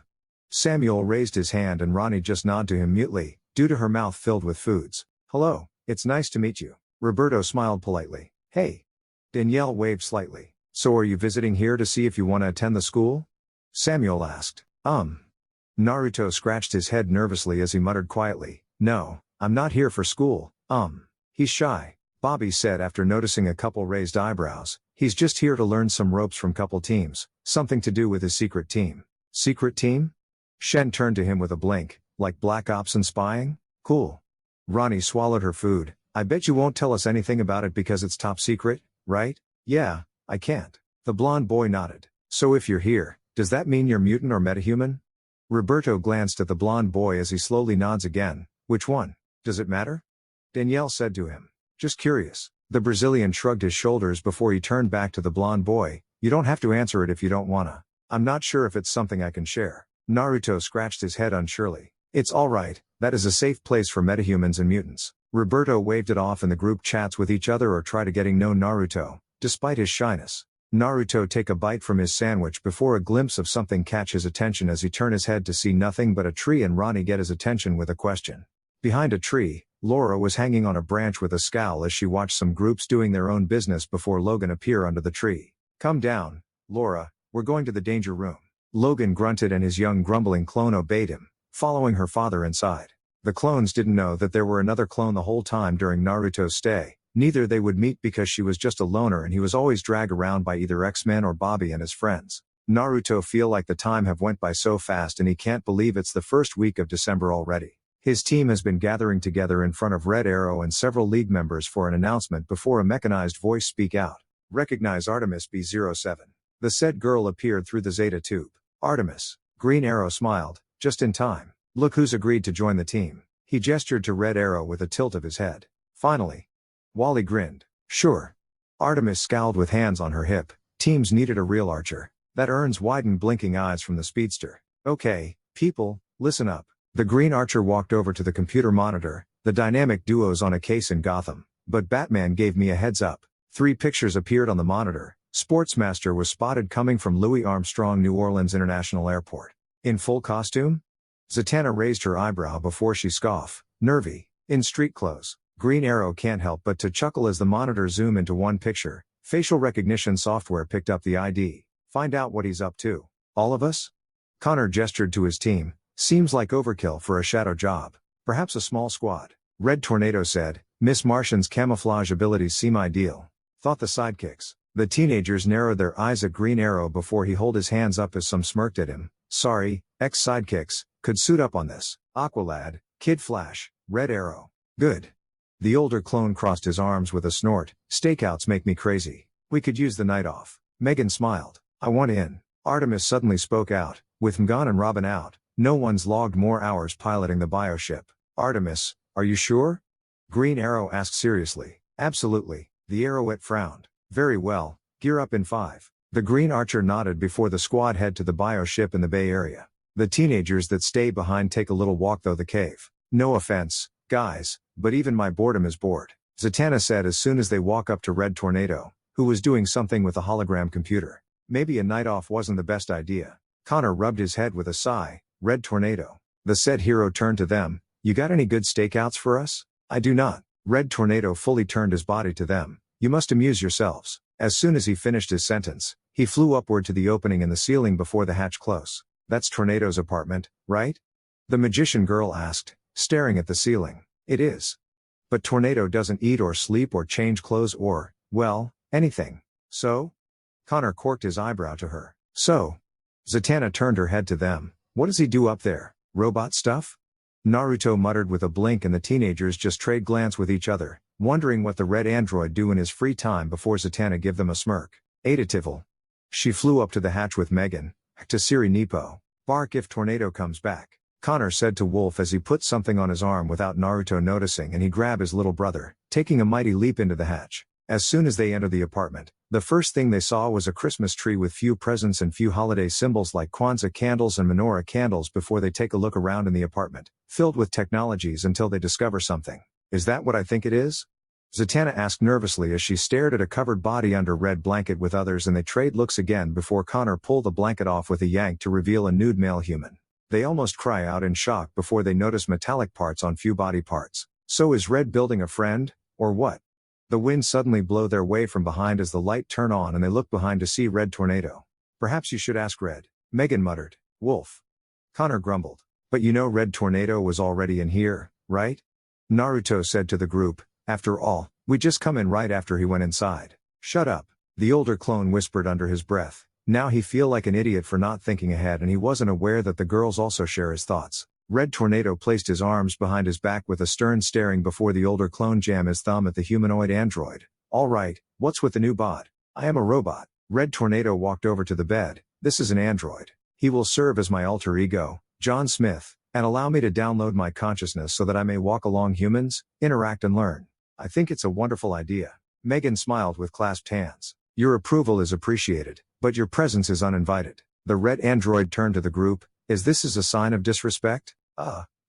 Speaker 1: Samuel raised his hand and Ronnie just nodded to him mutely, due to her mouth filled with foods. Hello, it's nice to meet you. Roberto smiled politely. Hey. Danielle waved slightly. So are you visiting here to see if you want to attend the school? Samuel asked. Naruto scratched his head nervously as he muttered quietly. No, I'm not here for school. He's shy, Bobby said after noticing a couple raised eyebrows. He's just here to learn some ropes from couple teams, something to do with his secret team. Secret team? Shen turned to him with a blink, like Black Ops and spying? Cool. Ronnie swallowed her food. I bet you won't tell us anything about it because it's top secret, right? Yeah, I can't. The blonde boy nodded. So if you're here, does that mean you're mutant or metahuman? Roberto glanced at the blonde boy as he slowly nods again. Which one? Does it matter? Danielle said to him. Just curious. The Brazilian shrugged his shoulders before he turned back to the blonde boy. You don't have to answer it if you don't wanna. I'm not sure if it's something I can share. Naruto scratched his head unsurely. It's alright, that is a safe place for metahumans and mutants. Roberto waved it off in the group chats with each other or try to getting know Naruto, despite his shyness. Naruto take a bite from his sandwich before a glimpse of something catch his attention as he turned his head to see nothing but a tree and Ronnie get his attention with a question. Behind a tree, Laura was hanging on a branch with a scowl as she watched some groups doing their own business before Logan appear under the tree. Come down, Laura, we're going to the danger room. Logan grunted and his young grumbling clone obeyed him, following her father inside. The clones didn't know that there were another clone the whole time during Naruto's stay. Neither they would meet because she was just a loner and he was always dragged around by either X-Men or Bobby and his friends. Naruto feel like the time have went by so fast and he can't believe it's the first week of December already. His team has been gathering together in front of Red Arrow and several league members for an announcement before a mechanized voice speak out. Recognize Artemis B07. The said girl appeared through the Zeta tube. Artemis. Green Arrow smiled, just in time. Look who's agreed to join the team. He gestured to Red Arrow with a tilt of his head. Finally. Wally grinned. Sure. Artemis scowled with hands on her hip. Teams needed a real archer. That earns widened blinking eyes from the speedster. Okay, people, listen up. The Green Archer walked over to the computer monitor. The dynamic duo's on a case in Gotham, but Batman gave me a heads up. 3 pictures appeared on the monitor. Sportsmaster was spotted coming from Louis Armstrong New Orleans International Airport. In full costume? Zatanna raised her eyebrow before she scoffed. Nervy. In street clothes. Green Arrow can't help but to chuckle as the monitor zoomed into one picture. Facial recognition software picked up the ID. Find out what he's up to. All of us? Connor gestured to his team. Seems like overkill for a shadow job. Perhaps a small squad. Red Tornado said, Miss Martian's camouflage abilities seem ideal. Thought the sidekicks. The teenagers narrowed their eyes at Green Arrow before he held his hands up as some smirked at him. Sorry, ex-sidekicks, could suit up on this. Aqualad, Kid Flash, Red Arrow. Good. The older clone crossed his arms with a snort. Stakeouts make me crazy. We could use the night off. Megan smiled. I want in. Artemis suddenly spoke out. With Mgon and Robin out, no one's logged more hours piloting the bioship. Artemis, are you sure? Green Arrow asked seriously. Absolutely. The Arrowette frowned. Very well, gear up in 5. The Green Archer nodded before the squad head to the bioship in the Bay Area. The teenagers that stay behind take a little walk through the cave. No offense, guys, but even my boredom is bored, Zatanna said as soon as they walk up to Red Tornado, who was doing something with a hologram computer. Maybe a night off wasn't the best idea. Connor rubbed his head with a sigh. Red Tornado. The said hero turned to them. You got any good stakeouts for us? I do not. Red Tornado fully turned his body to them. You must amuse yourselves. As soon as he finished his sentence, He flew upward to the opening in the ceiling before the hatch close. That's Tornado's apartment, right? The magician girl asked, staring at the ceiling. It is. But Tornado doesn't eat or sleep or change clothes or, well, anything. So? Connor corked his eyebrow to her. So? Zatanna turned her head to them. What does he do up there? Robot stuff? Naruto muttered with a blink, and the teenagers just trade glance with each other, wondering what the red android do in his free time before Zatanna give them a smirk. Adatival. She flew up to the hatch with Megan. To Siri Nepo. Bark if Tornado comes back, Connor said to Wolf as he put something on his arm without Naruto noticing, and he grabbed his little brother, taking a mighty leap into the hatch. As soon as they entered the apartment, the first thing they saw was a Christmas tree with few presents and few holiday symbols like Kwanzaa candles and menorah candles before they take a look around in the apartment, filled with technologies until they discover something. Is that what I think it is? Zatanna asked nervously as she stared at a covered body under red blanket with others, and they trade looks again before Connor pulled the blanket off with a yank to reveal a nude male human. They almost cry out in shock before they notice metallic parts on few body parts. So is Red building a friend, or what? The wind suddenly blow their way from behind as the light turn on and they look behind to see Red Tornado. Perhaps you should ask Red, Megan muttered. Wolf. Connor grumbled. But you know Red Tornado was already in here, right? Naruto said to the group. After all, we just come in right after he went inside. Shut up, the older clone whispered under his breath. Now he feel like an idiot for not thinking ahead, and he wasn't aware that the girls also share his thoughts. Red Tornado placed his arms behind his back with a stern staring before the older clone jam his thumb at the humanoid android. All right, what's with the new bot? I am a robot. Red Tornado walked over to the bed. This is an android. He will serve as my alter ego, John Smith, and allow me to download my consciousness so that I may walk along humans, interact and learn. I think it's a wonderful idea. Megan smiled with clasped hands. Your approval is appreciated, but your presence is uninvited. The red android turned to the group. Is this a sign of disrespect?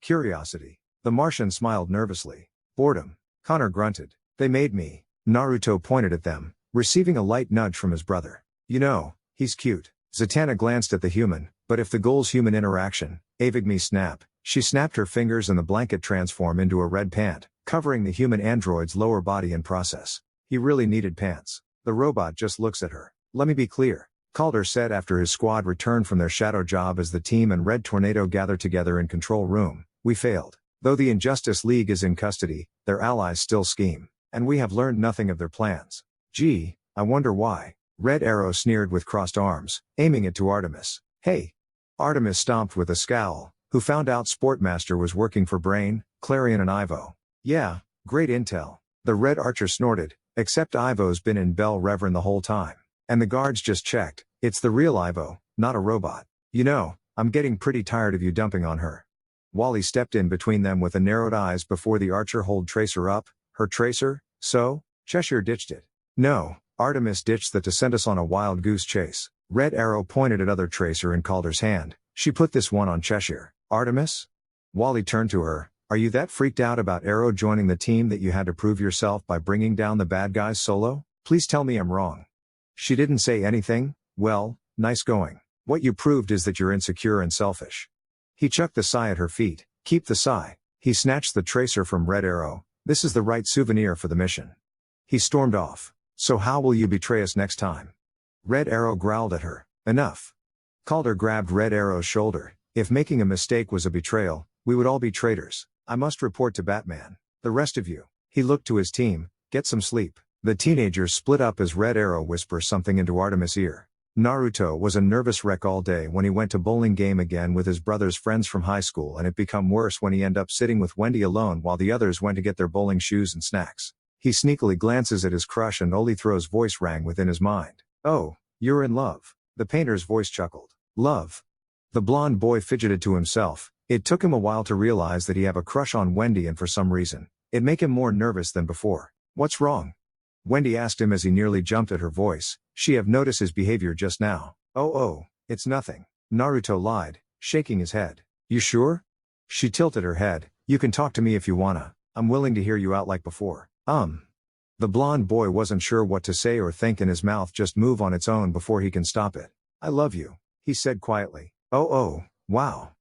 Speaker 1: Curiosity. The Martian smiled nervously. Boredom. Connor grunted. They made me. Naruto pointed at them, receiving a light nudge from his brother. You know, he's cute. Zatanna glanced at the human, but if the goal's human interaction, Avigme snap. She snapped her fingers and the blanket transformed into a red pant, covering the human android's lower body in process. He really needed pants. The robot just looks at her. Let me be clear, Calder said after his squad returned from their shadow job as the team and Red Tornado gathered together in control room. We failed. Though the Injustice League is in custody, their allies still scheme. And we have learned nothing of their plans. Gee, I wonder why. Red Arrow sneered with crossed arms, aiming it to Artemis. Hey! Artemis stomped with a scowl, who found out Sportmaster was working for Brain, Clarion and Ivo. Yeah, great intel. The Red Archer snorted, except Ivo's been in Bell Reverend the whole time. And the guards just checked, it's the real Ivo, not a robot. You know, I'm getting pretty tired of you dumping on her. Wally stepped in between them with a narrowed eyes before the Archer holed Tracer up. Her Tracer? So? Cheshire ditched it. No, Artemis ditched that to send us on a wild goose chase. Red Arrow pointed at other Tracer in Calder's hand. She put this one on Cheshire. Artemis? Wally turned to her. Are you that freaked out about Arrow joining the team that you had to prove yourself by bringing down the bad guys solo? Please tell me I'm wrong. She didn't say anything. Well, nice going. What you proved is that you're insecure and selfish. He chucked the sigh at her feet. Keep the sigh. He snatched the Tracer from Red Arrow. This is the right souvenir for the mission. He stormed off. So how will you betray us next time? Red Arrow growled at her. Enough. Calder grabbed Red Arrow's shoulder. If making a mistake was a betrayal, we would all be traitors. I must report to Batman. The rest of you. He looked to his team. Get some sleep. The teenagers split up as Red Arrow whispers something into Artemis' ear. Naruto was a nervous wreck all day when he went to bowling game again with his brother's friends from high school, and it become worse when he ended up sitting with Wendy alone while the others went to get their bowling shoes and snacks. He sneakily glances at his crush and Olithro's voice rang within his mind. Oh, you're in love. The painter's voice chuckled. Love. The blonde boy fidgeted to himself. It took him a while to realize that he have a crush on Wendy, and for some reason, it make him more nervous than before. What's wrong? Wendy asked him as he nearly jumped at her voice. She have noticed his behavior just now. Oh, it's nothing. Naruto lied, shaking his head. You sure? She tilted her head. You can talk to me if you wanna. I'm willing to hear you out like before. The blonde boy wasn't sure what to say or think, and his mouth just move on its own before he can stop it. I love you, he said quietly. Oh, wow.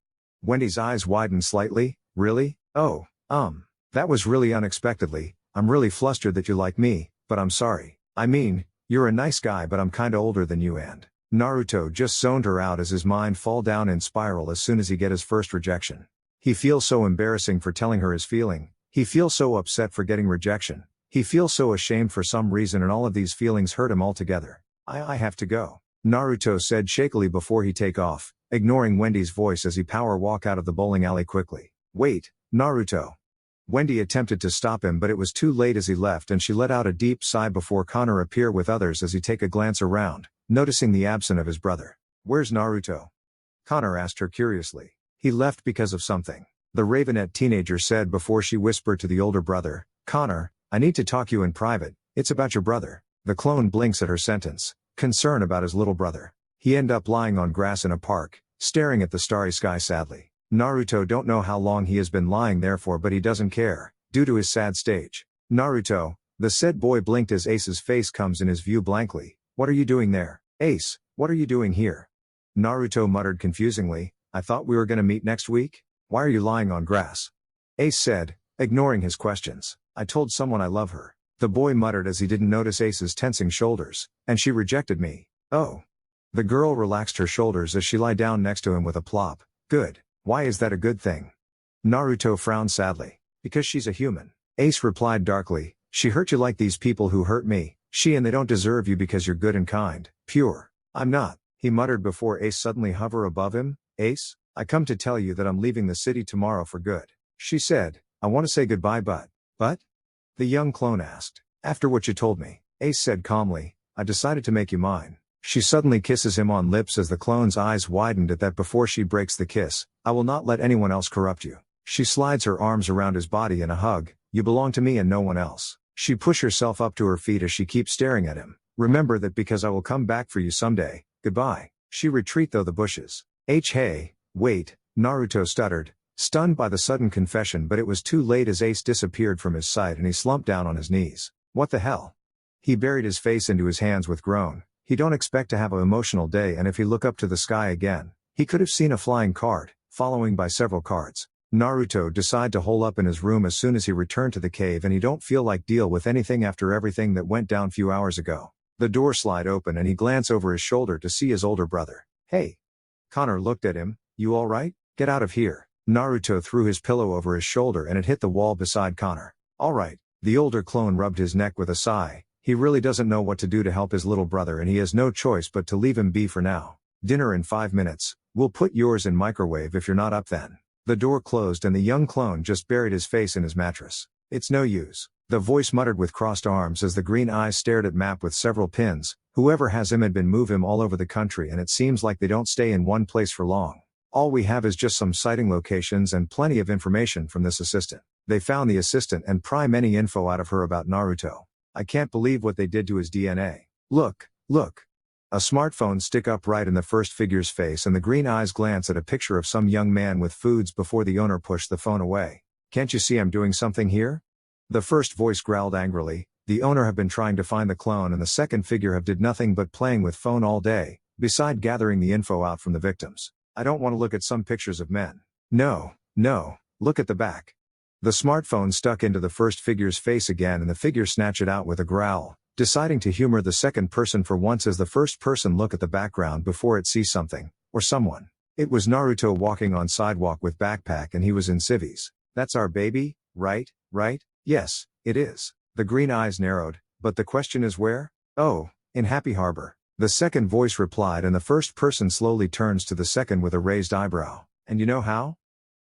Speaker 1: Wendy's eyes widened slightly. Really? Oh, that was really unexpectedly. I'm really flustered that you like me, but I'm sorry. I mean, You're a nice guy but I'm kinda older than you and Naruto just zoned her out as his mind fall down in spiral as soon as he get his first rejection. He feels so embarrassing for telling her his feeling, he feels so upset for getting rejection, he feels so ashamed for some reason and all of these feelings hurt him altogether. I have to go, Naruto said shakily before he take off, ignoring Wendy's voice as he power walk out of the bowling alley quickly. Wait, Naruto. Wendy attempted to stop him but it was too late as he left and she let out a deep sigh before Connor appear with others as he take a glance around, noticing the absence of his brother. Where's Naruto? Connor asked her curiously. He left because of something, the Ravenette teenager said before she whispered to the older brother, Connor, I need to talk you in private, it's about your brother. The clone blinks at her sentence, concern about his little brother. He end up lying on grass in a park, staring at the starry sky sadly. Naruto don't know how long he has been lying there for but he doesn't care, due to his sad stage. Naruto, the said boy blinked as Ace's face comes in his view blankly. What are you doing there? Ace, what are you doing here? Naruto muttered confusingly, I thought we were gonna meet next week? Why are you lying on grass? Ace said, ignoring his questions. I told someone I love her. The boy muttered as he didn't notice Ace's tensing shoulders, and she rejected me. Oh. The girl relaxed her shoulders as she lay down next to him with a plop. Good. Why is that a good thing? Naruto frowned sadly. Because she's a human. Ace replied darkly, she hurt you like these people who hurt me, and they don't deserve you because you're good and kind, pure. I'm not, he muttered before Ace suddenly hover above him. Ace, I come to tell you that I'm leaving the city tomorrow for good. She said, I want to say goodbye but? The young clone asked. After what you told me, Ace said calmly, I decided to make you mine. She suddenly kisses him on lips as the clone's eyes widened at that before she breaks the kiss. I will not let anyone else corrupt you. She slides her arms around his body in a hug. You belong to me and no one else. She pushes herself up to her feet as she keeps staring at him. Remember that because I will come back for you someday. Goodbye. She retreat though the bushes. Hey, wait, Naruto stuttered, stunned by the sudden confession but it was too late as Ace disappeared from his sight and he slumped down on his knees. What the hell? He buried his face into his hands with groan. He don't expect to have an emotional day and if he look up to the sky again, he could have seen a flying card, following by several cards. Naruto decide to hole up in his room as soon as he returned to the cave and he don't feel like deal with anything after everything that went down few hours ago. The door slide open and he glance over his shoulder to see his older brother. Hey. Connor looked at him, you alright? Get out of here. Naruto threw his pillow over his shoulder and it hit the wall beside Connor. Alright. The older clone rubbed his neck with a sigh. He really doesn't know what to do to help his little brother and he has no choice but to leave him be for now. Dinner in 5 minutes. We'll put yours in microwave if you're not up then. The door closed and the young clone just buried his face in his mattress. It's no use. The voice muttered with crossed arms as the green eyes stared at map with several pins. Whoever has him had been move him all over the country and it seems like they don't stay in one place for long. All we have is just some sighting locations and plenty of information from this assistant. They found the assistant and pry any info out of her about Naruto. I can't believe what they did to his DNA. Look. A smartphone stick up right in the first figure's face and the green eyes glance at a picture of some young man with foods before the owner pushed the phone away. Can't you see I'm doing something here? The first voice growled angrily. The owner have been trying to find the clone and the second figure have did nothing but playing with phone all day, beside gathering the info out from the victims. I don't want to look at some pictures of men. No, look at the back. The smartphone stuck into the first figure's face again and the figure snatched it out with a growl, deciding to humor the second person for once as the first person look at the background before it sees something, or someone. It was Naruto walking on sidewalk with backpack and he was in civvies. That's our baby, right? Yes, it is. The green eyes narrowed, but the question is where? Oh, in Happy Harbor. The second voice replied and the first person slowly turns to the second with a raised eyebrow. And you know how?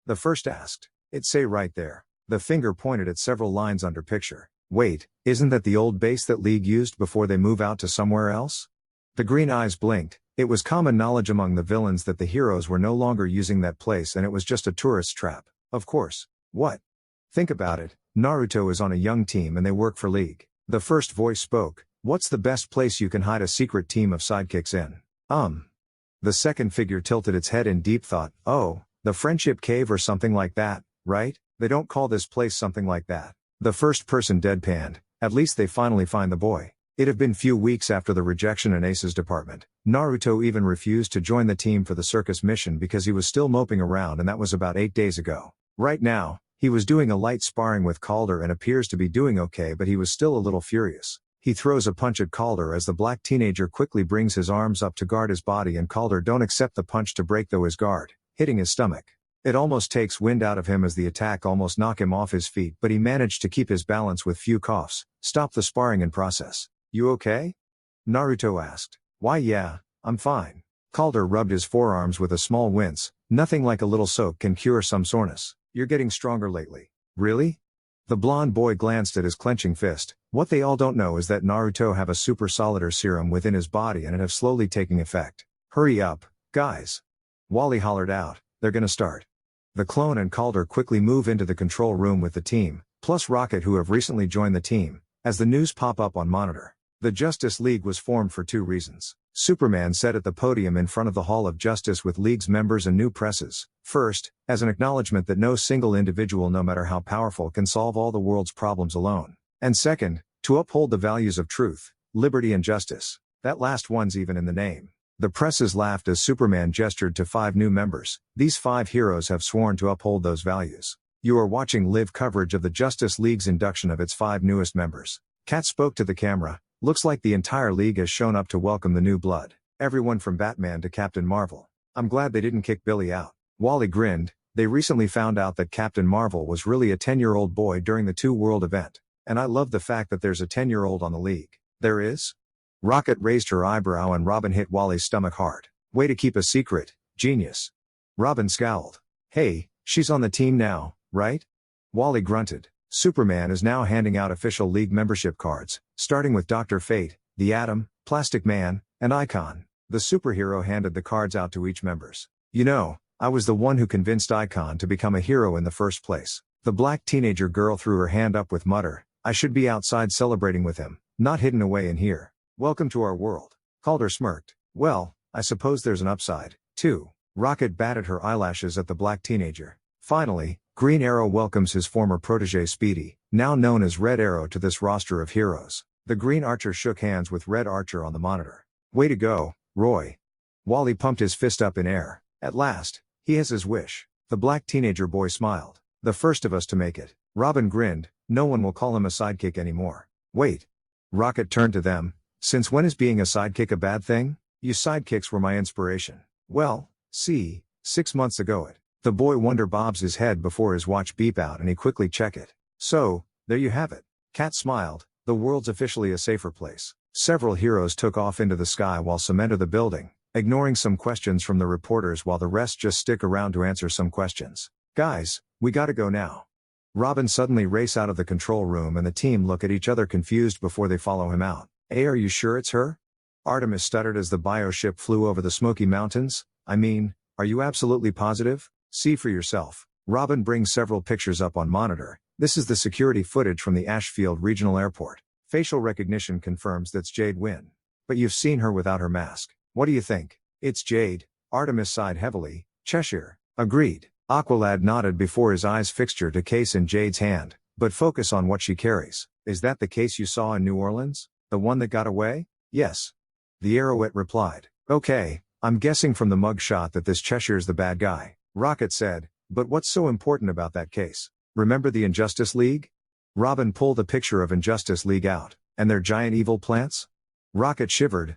Speaker 1: The first asked. It say right there. The finger pointed at several lines under picture. Wait, isn't that the old base that League used before they move out to somewhere else? The green eyes blinked. It was common knowledge among the villains that the heroes were no longer using that place and it was just a tourist trap. Of course. What? Think about it. Naruto is on a young team and they work for League. The first voice spoke. What's the best place you can hide a secret team of sidekicks in? The second figure tilted its head in deep thought. Oh, the Friendship Cave or something like that, right? They don't call this place something like that. The first person deadpanned. At least they finally find the boy. It had been few weeks after the rejection in Ace's department. Naruto even refused to join the team for the circus mission because he was still moping around and that was about 8 days ago. Right now, he was doing a light sparring with Calder and appears to be doing okay but he was still a little furious. He throws a punch at Calder as the black teenager quickly brings his arms up to guard his body, and Calder don't accept the punch to break though his guard, hitting his stomach. It almost takes wind out of him as the attack almost knock him off his feet, but he managed to keep his balance with few coughs. Stop the sparring in process. You okay? Naruto asked. Why yeah, I'm fine. Calder rubbed his forearms with a small wince. Nothing like a little soak can cure some soreness. You're getting stronger lately. Really? The blonde boy glanced at his clenching fist. What they all don't know is that Naruto have a super solider serum within his body and it have slowly taking effect. Hurry up, guys. Wally hollered out, they're gonna start. The clone and Calder quickly move into the control room with the team, plus Rocket who have recently joined the team, as the news pop up on monitor. The Justice League was formed for 2 reasons. Superman sat at the podium in front of the Hall of Justice with League's members and new presses. First, as an acknowledgement that no single individual no matter how powerful can solve all the world's problems alone. And second, to uphold the values of truth, liberty and justice. That last one's even in the name. The presses laughed as Superman gestured to 5 new members. These 5 heroes have sworn to uphold those values. You are watching live coverage of the Justice League's induction of its 5 newest members. Cat spoke to the camera. Looks like the entire league has shown up to welcome the new blood. Everyone from Batman to Captain Marvel. I'm glad they didn't kick Billy out. Wally grinned. They recently found out that Captain Marvel was really a 10-year-old boy during the 2-World event. And I love the fact that there's a 10-year-old on the league. There is? Rocket raised her eyebrow and Robin hit Wally's stomach hard. Way to keep a secret, genius. Robin scowled. Hey, she's on the team now, right? Wally grunted. Superman is now handing out official league membership cards, starting with Dr. Fate, the Atom, Plastic Man, and Icon. The superhero handed the cards out to each members. You know, I was the one who convinced Icon to become a hero in the first place. The black teenager girl threw her hand up with mutter. I should be outside celebrating with him, not hidden away in here. Welcome to our world. Calder smirked. Well, I suppose there's an upside, too. Rocket batted her eyelashes at the black teenager. Finally, Green Arrow welcomes his former protege Speedy, now known as Red Arrow, to this roster of heroes. The Green Archer shook hands with Red Archer on the monitor. Way to go, Roy. Wally pumped his fist up in air. At last, he has his wish. The black teenager boy smiled. The first of us to make it. Robin grinned. No one will call him a sidekick anymore. Wait. Rocket turned to them. Since when is being a sidekick a bad thing? You sidekicks were my inspiration. Well, see, 6 months ago it. The boy wonder bobs his head before his watch beep out and he quickly check it. So, there you have it. Cat smiled. The world's officially a safer place. Several heroes took off into the sky while some enter the building, ignoring some questions from the reporters while the rest just stick around to answer some questions. Guys, we gotta go now. Robin suddenly race out of the control room and the team look at each other confused before they follow him out. Hey, are you sure it's her? Artemis stuttered as the bioship flew over the Smoky Mountains. I mean, are you absolutely positive? See for yourself. Robin brings several pictures up on monitor. This is the security footage from the Ashfield Regional Airport. Facial recognition confirms that's Jade Wynn. But you've seen her without her mask. What do you think? It's Jade. Artemis sighed heavily. Cheshire. Agreed. Aqualad nodded before his eyes fixtured a case in Jade's hand. But focus on what she carries. Is that the case you saw in New Orleans? The one that got away? Yes. The Arrowette replied. Okay, I'm guessing from the mug shot that this Cheshire's the bad guy. Rocket said, but what's so important about that case? Remember the Injustice League? Robin pulled a picture of Injustice League out, and their giant evil plants? Rocket shivered.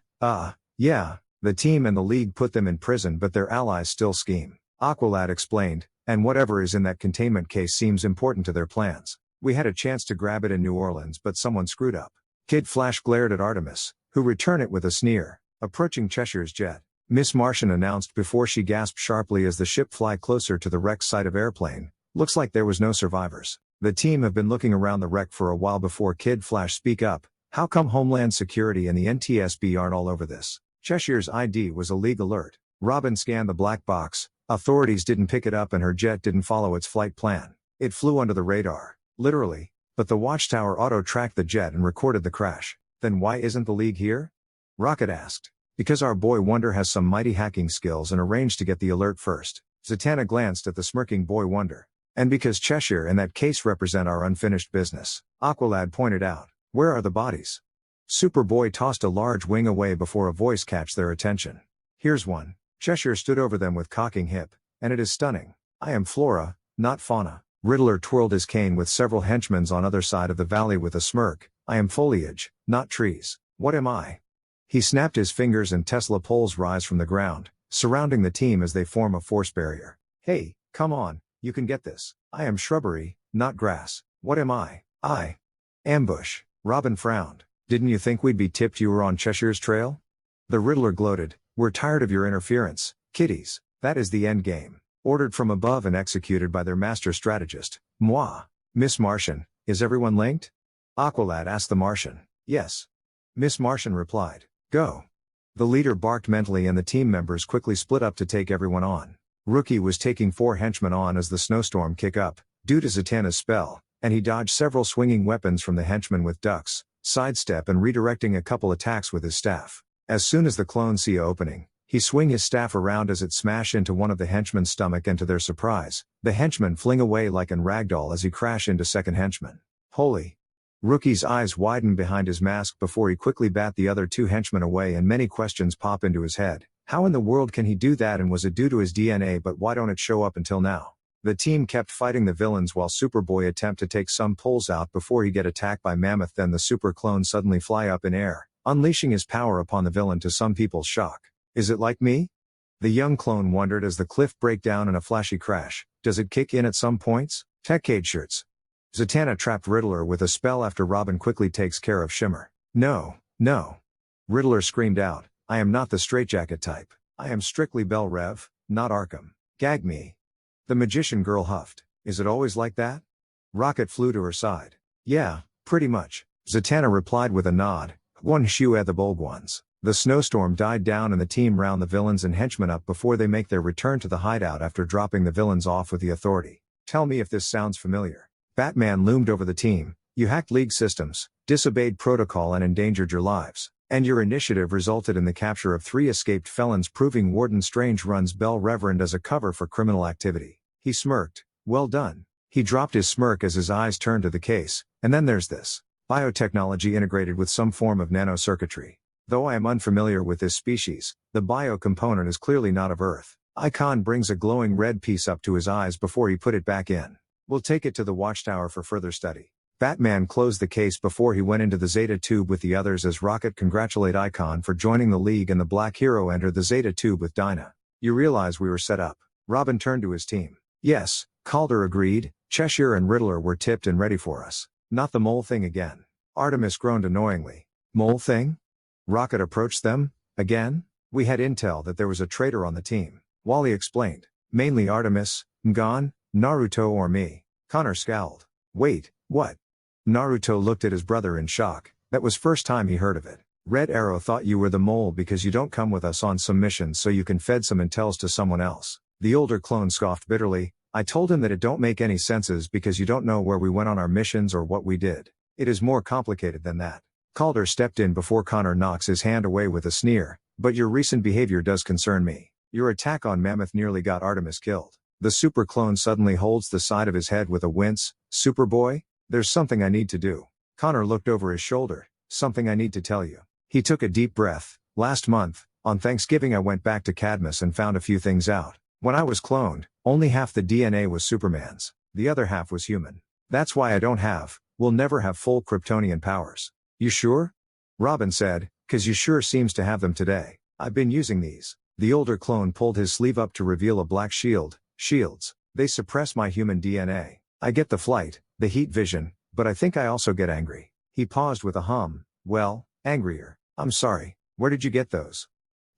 Speaker 1: Yeah, the team and the League put them in prison but their allies still scheme. Aqualad explained, and whatever is in that containment case seems important to their plans. We had a chance to grab it in New Orleans but someone screwed up. Kid Flash glared at Artemis, who returned it with a sneer. Approaching Cheshire's jet, Miss Martian announced before she gasped sharply as the ship fly closer to the wrecked site of airplane. Looks like there was no survivors. The team have been looking around the wreck for a while before Kid Flash speak up. How come Homeland Security and the NTSB aren't all over this? Cheshire's ID was a League alert. Robin scanned the black box. Authorities didn't pick it up and her jet didn't follow its flight plan. It flew under the radar. Literally. But the watchtower auto-tracked the jet and recorded the crash. Then why isn't the League here? Rocket asked. Because our boy Wonder has some mighty hacking skills and arranged to get the alert first. Zatanna glanced at the smirking boy Wonder. And because Cheshire and that case represent our unfinished business, Aqualad pointed out. Where are the bodies? Superboy tossed a large wing away before a voice catch their attention. Here's one. Cheshire stood over them with cocking hip, and it is stunning. I am Flora, not Fauna. Riddler twirled his cane with several henchmen on other side of the valley with a smirk. I am foliage, not trees. What am I? He snapped his fingers and Tesla poles rise from the ground, surrounding the team as they form a force barrier. Hey, come on, you can get this. I am shrubbery, not grass. What am I? Ambush. Robin frowned. Didn't you think we'd be tipped you were on Cheshire's trail? The Riddler gloated. We're tired of your interference, kiddies. That is the end game. Ordered from above and executed by their master strategist. Moi. Miss Martian, is everyone linked? Aqualad asked the Martian. Yes. Miss Martian replied. Go. The leader barked mentally and the team members quickly split up to take everyone on. Rookie was taking 4 henchmen on as the snowstorm kick up, due to Zatanna's spell, and he dodged several swinging weapons from the henchmen with ducks, sidestep and redirecting a couple attacks with his staff. As soon as the clones see a opening, he swing his staff around as it smash into one of the henchmen's stomach and to their surprise, the henchman fling away like an ragdoll as he crash into second henchman. Holy! Rookie's eyes widen behind his mask before he quickly bat the other 2 henchmen away and many questions pop into his head. How in the world can he do that, and was it due to his DNA, but why don't it show up until now? The team kept fighting the villains while Superboy attempt to take some pulls out before he get attacked by Mammoth. Then the super clone suddenly fly up in air, unleashing his power upon the villain to some people's shock. Is it like me? The young clone wondered as the cliff break down in a flashy crash. Does it kick in at some points? Techcade shirts. Zatanna trapped Riddler with a spell after Robin quickly takes care of Shimmer. No. Riddler screamed out, I am not the straitjacket type. I am strictly Bell Rev, not Arkham. Gag me. The magician girl huffed. Is it always like that? Rocket flew to her side. Yeah, pretty much. Zatanna replied with a nod. One shoe at the bold ones. The snowstorm died down and the team round the villains and henchmen up before they make their return to the hideout after dropping the villains off with the authority. Tell me if this sounds familiar. Batman loomed over the team. You hacked League systems, disobeyed protocol and endangered your lives. And your initiative resulted in the capture of 3 escaped felons, proving Warden Strange runs Bell Reverend as a cover for criminal activity. He smirked. Well done. He dropped his smirk as his eyes turned to the case. And then there's this. Biotechnology integrated with some form of nanocircuitry. Though I am unfamiliar with this species, the bio component is clearly not of Earth. Icon brings a glowing red piece up to his eyes before he put it back in. We'll take it to the Watchtower for further study. Batman closed the case before he went into the Zeta Tube with the others as Rocket congratulate Icon for joining the League and the Black Hero entered the Zeta Tube with Dinah. You realize we were set up? Robin turned to his team. Yes, Calder agreed. Cheshire and Riddler were tipped and ready for us. Not the mole thing again. Artemis groaned annoyingly. Mole thing? Rocket approached them, again? We had intel that there was a traitor on the team. Wally explained. Mainly Artemis, Mgon, Naruto or me. Connor scowled. Wait, what? Naruto looked at his brother in shock. That was first time he heard of it. Red Arrow thought you were the mole because you don't come with us on some missions so you can fed some intels to someone else. The older clone scoffed bitterly. I told him that it don't make any senses because you don't know where we went on our missions or what we did. It is more complicated than that. Calder stepped in before Connor knocks his hand away with a sneer. But your recent behavior does concern me. Your attack on Mammoth nearly got Artemis killed. The super clone suddenly holds the side of his head with a wince. Superboy? There's something I need to do. Connor looked over his shoulder. Something I need to tell you. He took a deep breath. Last month, on Thanksgiving I went back to Cadmus and found a few things out. When I was cloned, only half the DNA was Superman's. The other half was human. That's why I don't have, will never have full Kryptonian powers. You sure? Robin said, 'Cause you sure seems to have them today. I've been using these. The older clone pulled his sleeve up to reveal a black shield. Shields. They suppress my human DNA. I get the flight, the heat vision, but I think I also get angry. He paused with a hum. Well, angrier. I'm sorry. Where did you get those?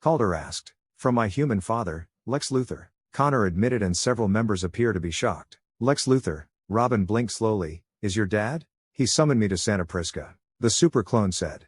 Speaker 1: Calder asked. From my human father, Lex Luthor. Connor admitted and several members appear to be shocked. Lex Luthor. Robin blinked slowly. Is your dad? He summoned me to Santa Prisca. The super clone said.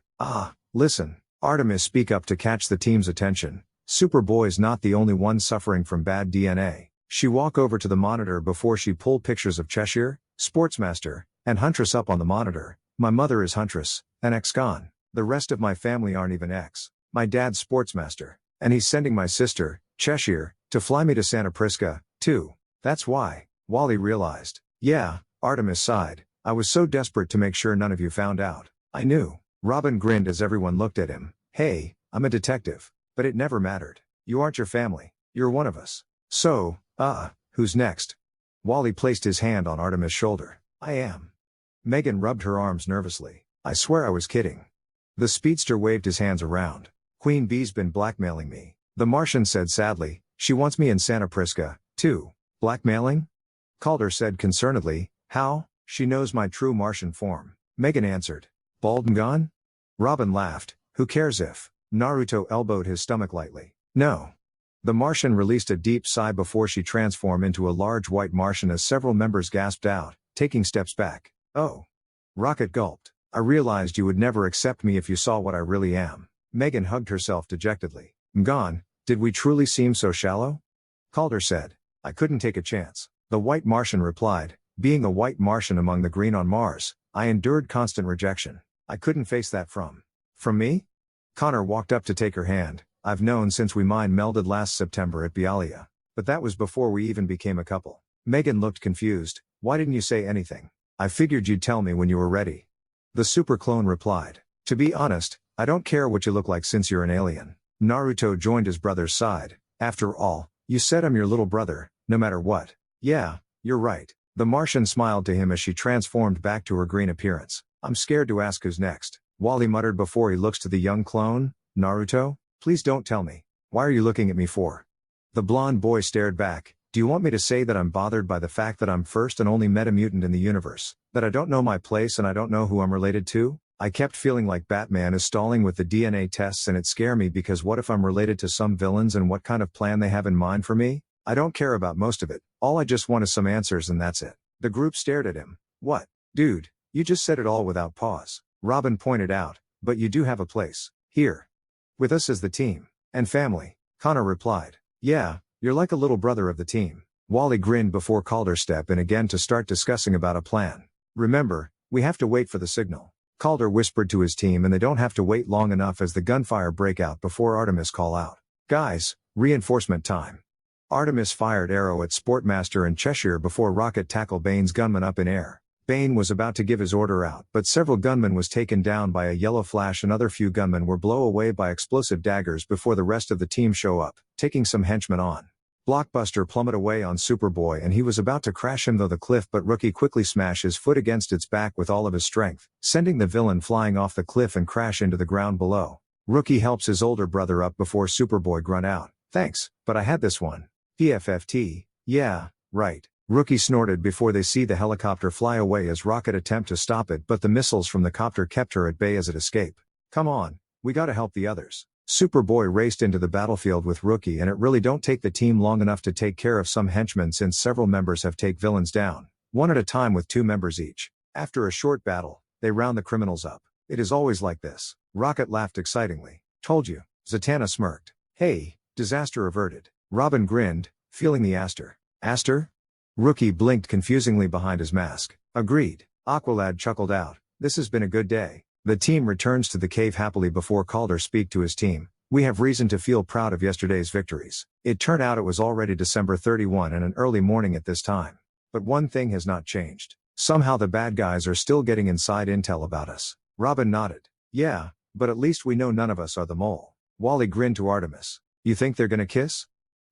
Speaker 1: Listen. Artemis speak up to catch the team's attention. Superboy's not the only one suffering from bad DNA. She walk over to the monitor before she pull pictures of Cheshire, Sportsmaster, and Huntress up on the monitor. My mother is Huntress, an ex-con. The rest of my family aren't even ex. My dad's Sportsmaster. And he's sending my sister, Cheshire, to fly me to Santa Prisca, too. That's why. Wally realized. Yeah, Artemis sighed. I was so desperate to make sure none of you found out. I knew. Robin grinned as everyone looked at him. Hey, I'm a detective. But it never mattered. You aren't your family. You're one of us. So, who's next? Wally placed his hand on Artemis' shoulder. I am. Megan rubbed her arms nervously. I swear I was kidding. The speedster waved his hands around. Queen Bee's been blackmailing me. The Martian said sadly, she wants me in Santa Prisca, too. Blackmailing? Calder said concernedly, how? She knows my true Martian form. Megan answered. Bald and gone? Robin laughed, who cares if? Naruto elbowed his stomach lightly. No. The Martian released a deep sigh before she transformed into a large white Martian as several members gasped out, taking steps back. Oh. Rocket gulped. I realized you would never accept me if you saw what I really am. Megan hugged herself dejectedly. M'gan, did we truly seem so shallow? Calder said. I couldn't take a chance. The white Martian replied, being a white Martian among the green on Mars, I endured constant rejection. I couldn't face that from me? Connor walked up to take her hand. I've known since we mind melded last September at Bialia. But that was before we even became a couple. Megan looked confused. Why didn't you say anything? I figured you'd tell me when you were ready. The super clone replied. To be honest, I don't care what you look like since you're an alien. Naruto joined his brother's side. After all, you said I'm your little brother, no matter what. Yeah, you're right. The Martian smiled to him as she transformed back to her green appearance. I'm scared to ask who's next. Wally muttered before he looks to the young clone. Naruto? Please don't tell me. Why are you looking at me for? The blonde boy stared back. Do you want me to say that I'm bothered by the fact that I'm first and only metamutant in the universe? That I don't know my place and I don't know who I'm related to? I kept feeling like Batman is stalling with the DNA tests and it scared me because what if I'm related to some villains and what kind of plan they have in mind for me? I don't care about most of it. All I just want is some answers and that's it. The group stared at him. What? Dude, you just said it all without pause. Robin pointed out, but you do have a place. Here. With us as the team. And family. Connor replied. Yeah, you're like a little brother of the team. Wally grinned before Calder stepped in again to start discussing about a plan. Remember, we have to wait for the signal. Calder whispered to his team and they don't have to wait long enough as the gunfire break out before Artemis call out. Guys, reinforcement time. Artemis fired arrow at Sportmaster and Cheshire before Rocket tackled Bane's gunman up in air. Bane was about to give his order out but several gunmen was taken down by a yellow flash. Another few gunmen were blown away by explosive daggers before the rest of the team show up, taking some henchmen on. Blockbuster plummeted away on Superboy and he was about to crash him though the cliff but Rookie quickly smashed his foot against its back with all of his strength, sending the villain flying off the cliff and crash into the ground below. Rookie helps his older brother up before Superboy grunt out, thanks, but I had this one. PFFT, yeah, right. Rookie snorted before they see the helicopter fly away as Rocket attempt to stop it but the missiles from the copter kept her at bay as it escaped. Come on, we gotta help the others. Superboy raced into the battlefield with Rookie and it really don't take the team long enough to take care of some henchmen since several members have take villains down, one at a time with 2 members each. After a short battle, they round the criminals up. It is always like this. Rocket laughed excitingly. Told you. Zatanna smirked. Hey, disaster averted. Robin grinned, feeling the aster. Aster? Rookie blinked confusingly behind his mask. Agreed. Aqualad chuckled out. This has been a good day. The team returns to the cave happily before Calder speak to his team. We have reason to feel proud of yesterday's victories. It turned out it was already December 31 and an early morning at this time. But one thing has not changed. Somehow the bad guys are still getting inside intel about us. Robin nodded. Yeah, but at least we know none of us are the mole. Wally grinned to Artemis. You think they're gonna kiss?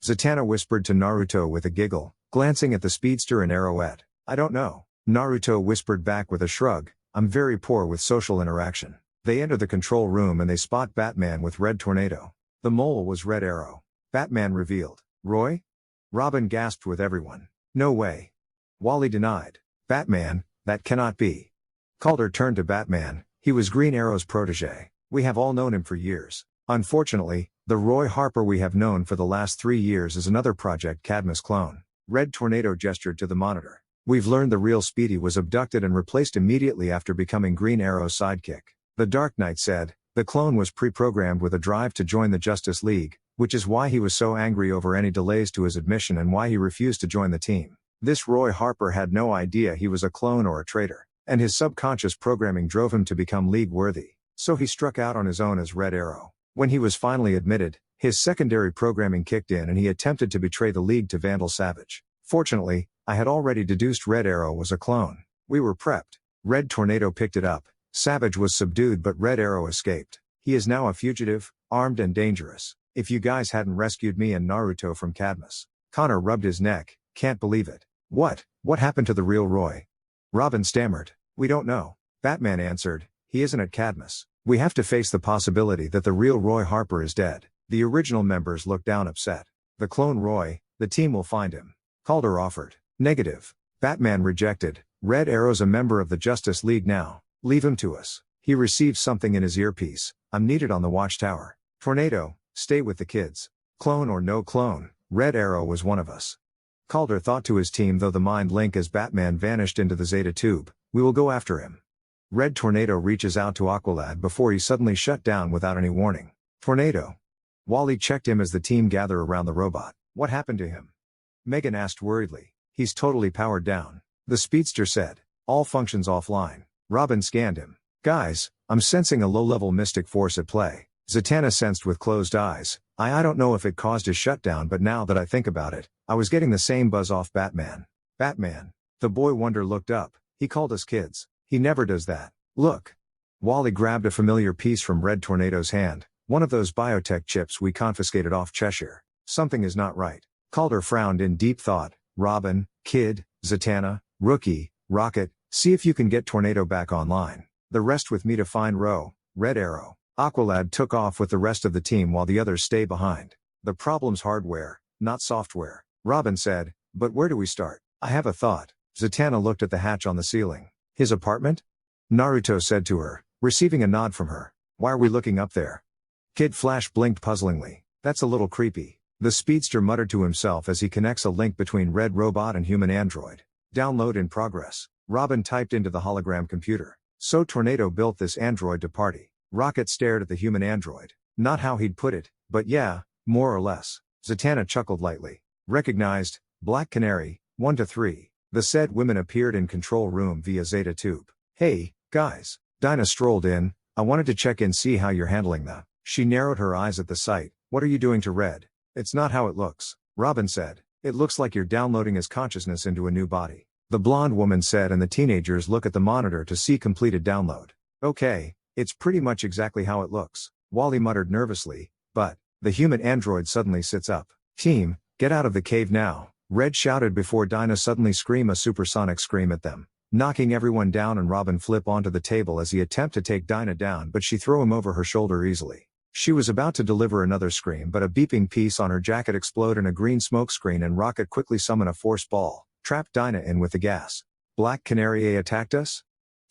Speaker 1: Zatanna whispered to Naruto with a giggle, glancing at the speedster and Arrowette. I don't know. Naruto whispered back with a shrug. I'm very poor with social interaction. They enter the control room and they spot Batman with Red Tornado. The mole was Red Arrow. Batman revealed. Roy? Robin gasped with everyone. No way. Wally denied. Batman, that cannot be. Calder turned to Batman. He was Green Arrow's protege. We have all known him for years. Unfortunately, the Roy Harper we have known for the last 3 years is another Project Cadmus clone. Red Tornado gestured to the monitor. We've learned the real Speedy was abducted and replaced immediately after becoming Green Arrow's sidekick. The Dark Knight said, the clone was pre-programmed with a drive to join the Justice League, which is why he was so angry over any delays to his admission and why he refused to join the team. This Roy Harper had no idea he was a clone or a traitor, and his subconscious programming drove him to become League-worthy, so he struck out on his own as Red Arrow. When he was finally admitted, his secondary programming kicked in and he attempted to betray the League to Vandal Savage. Fortunately, I had already deduced Red Arrow was a clone. We were prepped. Red Tornado picked it up. Savage was subdued but Red Arrow escaped. He is now a fugitive, armed and dangerous. If you guys hadn't rescued me and Naruto from Cadmus. Connor rubbed his neck. Can't believe it. What happened to the real Roy? Robin stammered. We don't know. Batman answered. He isn't at Cadmus. We have to face the possibility that the real Roy Harper is dead. The original members looked down upset. The clone Roy, the team will find him. Calder offered. Negative. Batman rejected. Red Arrow's a member of the Justice League now. Leave him to us. He received something in his earpiece. I'm needed on the watchtower. Tornado, stay with the kids. Clone or no clone, Red Arrow was one of us. Calder thought to his team, though the mind link as Batman vanished into the Zeta tube, we will go after him. Red Tornado reaches out to Aqualad before he suddenly shut down without any warning. Tornado. Wally checked him as the team gather around the robot. What happened to him? Megan asked worriedly. He's totally powered down. The speedster said. All functions offline. Robin scanned him. Guys, I'm sensing a low-level mystic force at play. Zatanna sensed with closed eyes. I don't know if it caused his shutdown, but now that I think about it, I was getting the same buzz off Batman. Batman. The boy wonder looked up. He called us kids. He never does that. Look. Wally grabbed a familiar piece from Red Tornado's hand, one of those biotech chips we confiscated off Cheshire. Something is not right. Calder frowned in deep thought. Robin, Kid, Zatanna, Rookie, Rocket, see if you can get Tornado back online. The rest with me to find Red Arrow. Aqualad took off with the rest of the team while the others stay behind. The problem's hardware, not software. Robin said, but where do we start? I have a thought. Zatanna looked at the hatch on the ceiling. His apartment? Naruto said to her, receiving a nod from her. Why are we looking up there? Kid Flash blinked puzzlingly. That's a little creepy. The speedster muttered to himself as he connects a link between Red Robot and human android. Download in progress. Robin typed into the hologram computer. So Tornado built this android to party. Rocket stared at the human android. Not how he'd put it, but yeah, more or less. Zatanna chuckled lightly. Recognized, Black Canary, 1 to 3. The said women appeared in control room via Zeta tube. Hey, guys. Dinah strolled in. I wanted to check in, see how you're handling the. She narrowed her eyes at the sight. What are you doing to Red? It's not how it looks. Robin said. It looks like you're downloading his consciousness into a new body. The blonde woman said, and the teenagers look at the monitor to see completed download. Okay, it's pretty much exactly how it looks. Wally muttered nervously, but, the human android suddenly sits up. Team, get out of the cave now, Red shouted before Dinah suddenly screamed a supersonic scream at them, knocking everyone down and Robin flip onto the table as he attempt to take Dinah down, but she threw him over her shoulder easily. She was about to deliver another scream, but a beeping piece on her jacket explode in a green smoke screen and Rocket quickly summon a force ball, trap Dinah in with the gas. Black Canary attacked us?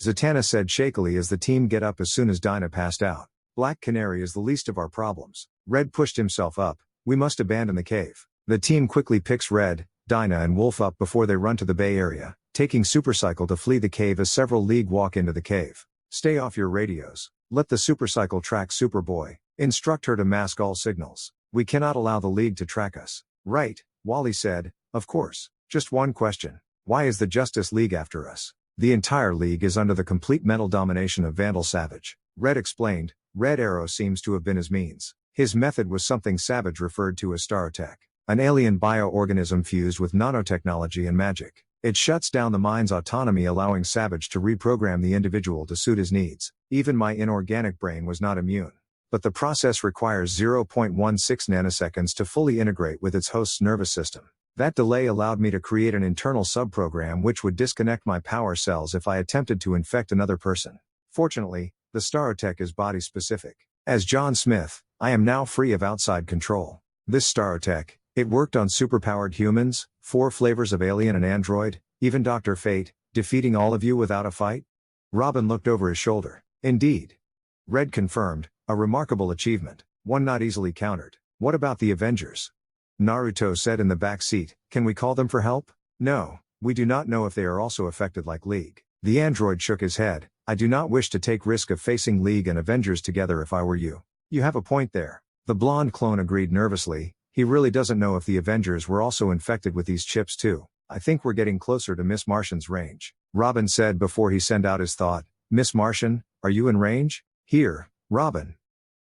Speaker 1: Zatanna said shakily as the team get up as soon as Dinah passed out. Black Canary is the least of our problems. Red pushed himself up. We must abandon the cave. The team quickly picks Red, Dinah and Wolf up before they run to the Bay Area, taking Supercycle to flee the cave as several League walk into the cave. Stay off your radios. Let the Supercycle track Superboy. Instruct her to mask all signals. We cannot allow the League to track us. Right, Wally said. Of course. Just one question. Why is the Justice League after us? The entire League is under the complete mental domination of Vandal Savage. Red explained. Red Arrow seems to have been his means. His method was something Savage referred to as Starotech, an alien bioorganism fused with nanotechnology and magic. It shuts down the mind's autonomy, allowing Savage to reprogram the individual to suit his needs. Even my inorganic brain was not immune. But the process requires 0.16 nanoseconds to fully integrate with its host's nervous system. That delay allowed me to create an internal subprogram which would disconnect my power cells if I attempted to infect another person. Fortunately, the Starotech is body-specific. As John Smith, I am now free of outside control. This Starotech, it worked on superpowered humans, 4 flavors of alien and android, even Dr. Fate, defeating all of you without a fight? Robin looked over his shoulder. Indeed. Red confirmed, a remarkable achievement, one not easily countered. What about the Avengers? Naruto said in the back seat, can we call them for help? No, we do not know if they are also affected like League. The android shook his head. I do not wish to take risk of facing League and Avengers together if I were you. You have a point there. The blonde clone agreed nervously. He really doesn't know if the Avengers were also infected with these chips too. I think we're getting closer to Miss Martian's range. Robin said before he sent out his thought. Miss Martian, are you in range? Here, Robin.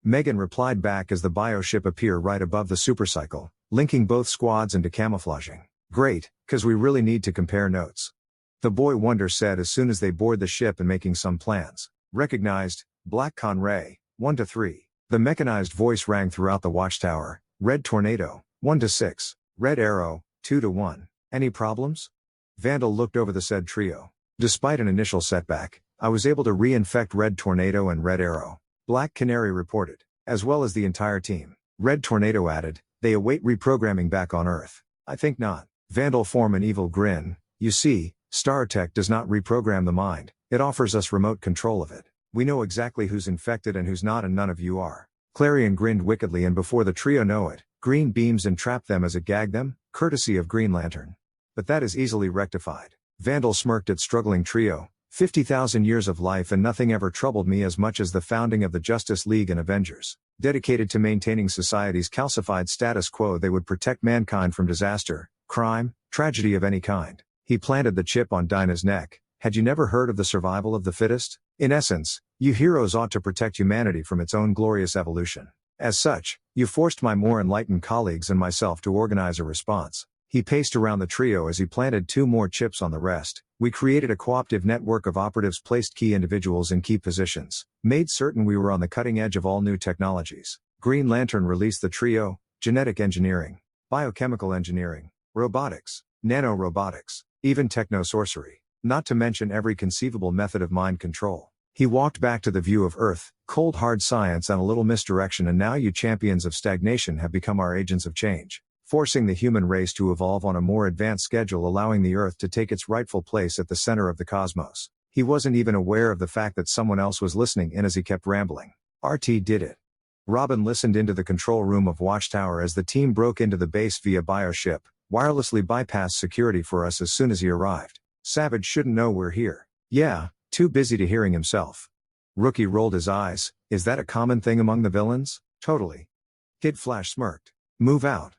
Speaker 1: Megan replied back as the bioship appeared right above the supercycle, linking both squads into camouflaging. Great, cause we really need to compare notes. The boy wonder said as soon as they board the ship and making some plans. Recognized, Black Conray, 1 to 3. The mechanized voice rang throughout the watchtower. Red Tornado, 1 to 6. Red Arrow, 2 to 1. Any problems? Vandal looked over the said trio. Despite an initial setback, I was able to reinfect Red Tornado and Red Arrow. Black Canary reported. As well as the entire team. Red Tornado added, they await reprogramming back on Earth. I think not. Vandal formed an evil grin. You see, StarTech does not reprogram the mind, it offers us remote control of it. We know exactly who's infected and who's not, and none of you are. Clarion grinned wickedly, and before the trio know it, Green beams and trap them as it gagged them, courtesy of Green Lantern. But that is easily rectified. Vandal smirked at struggling trio. 50,000 years of life and nothing ever troubled me as much as the founding of the Justice League and Avengers. Dedicated to maintaining society's calcified status quo, they would protect mankind from disaster, crime, tragedy of any kind. He planted the chip on Dinah's neck. Had you never heard of the survival of the fittest? In essence, you heroes ought to protect humanity from its own glorious evolution. As such, you forced my more enlightened colleagues and myself to organize a response. He paced around the trio as he planted 2 more chips on the rest. We created a cooperative network of operatives, placed key individuals in key positions, made certain we were on the cutting edge of all new technologies. Green Lantern released the trio: genetic engineering, biochemical engineering, robotics, nanorobotics, even techno-sorcery, not to mention every conceivable method of mind control. He walked back to the view of Earth, cold hard science and a little misdirection, and now you champions of stagnation have become our agents of change, forcing the human race to evolve on a more advanced schedule, allowing the Earth to take its rightful place at the center of the cosmos. He wasn't even aware of the fact that someone else was listening in as he kept rambling. RT did it. Robin listened into the control room of Watchtower as the team broke into the base via bioship, wirelessly bypassed security for us as soon as he arrived. Savage shouldn't know we're here. Yeah, too busy to hearing himself. Rookie rolled his eyes. Is that a common thing among the villains? Totally. Kid Flash smirked. Move out.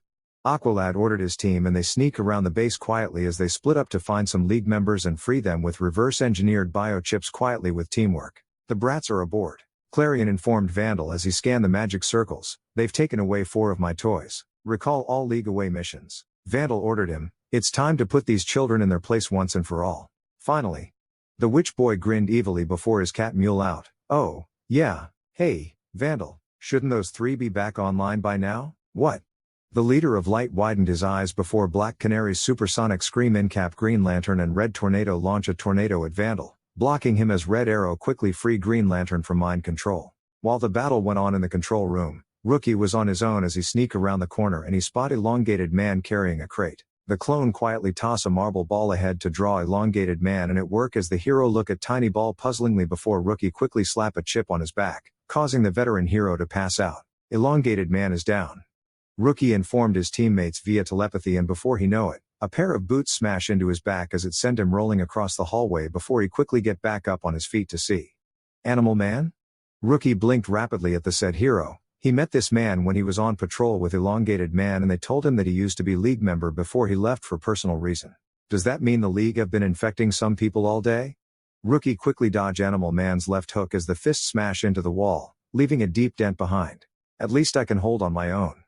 Speaker 1: Aqualad ordered his team, and they sneak around the base quietly as they split up to find some League members and free them with reverse-engineered biochips quietly with teamwork. The brats are aboard. Clarion informed Vandal as he scanned the magic circles. They've taken away 4 of my toys. Recall all League away missions. Vandal ordered him. It's time to put these children in their place once and for all. Finally. The witch boy grinned evilly before his cat mule out. Oh, yeah. Hey, Vandal, shouldn't those 3 be back online by now? What? The leader of light widened his eyes before Black Canary's supersonic scream incap Green Lantern and Red Tornado launch a tornado at Vandal, blocking him as Red Arrow quickly freed Green Lantern from mind control. While the battle went on in the control room, Rookie was on his own as he sneaked around the corner and he spotted Elongated Man carrying a crate. The clone quietly toss a marble ball ahead to draw Elongated Man, and it work as the hero look at Tiny Ball puzzlingly before Rookie quickly slap a chip on his back, causing the veteran hero to pass out. Elongated Man is down. Rookie informed his teammates via telepathy, and before he know it, a pair of boots smash into his back as it sent him rolling across the hallway before he quickly get back up on his feet to see. Animal Man? Rookie blinked rapidly at the said hero. He met this man when he was on patrol with Elongated Man, and they told him that he used to be League member before he left for personal reason. Does that mean the League have been infecting some people all day? Rookie quickly dodged Animal Man's left hook as the fist smash into the wall, leaving a deep dent behind. At least I can hold on my own.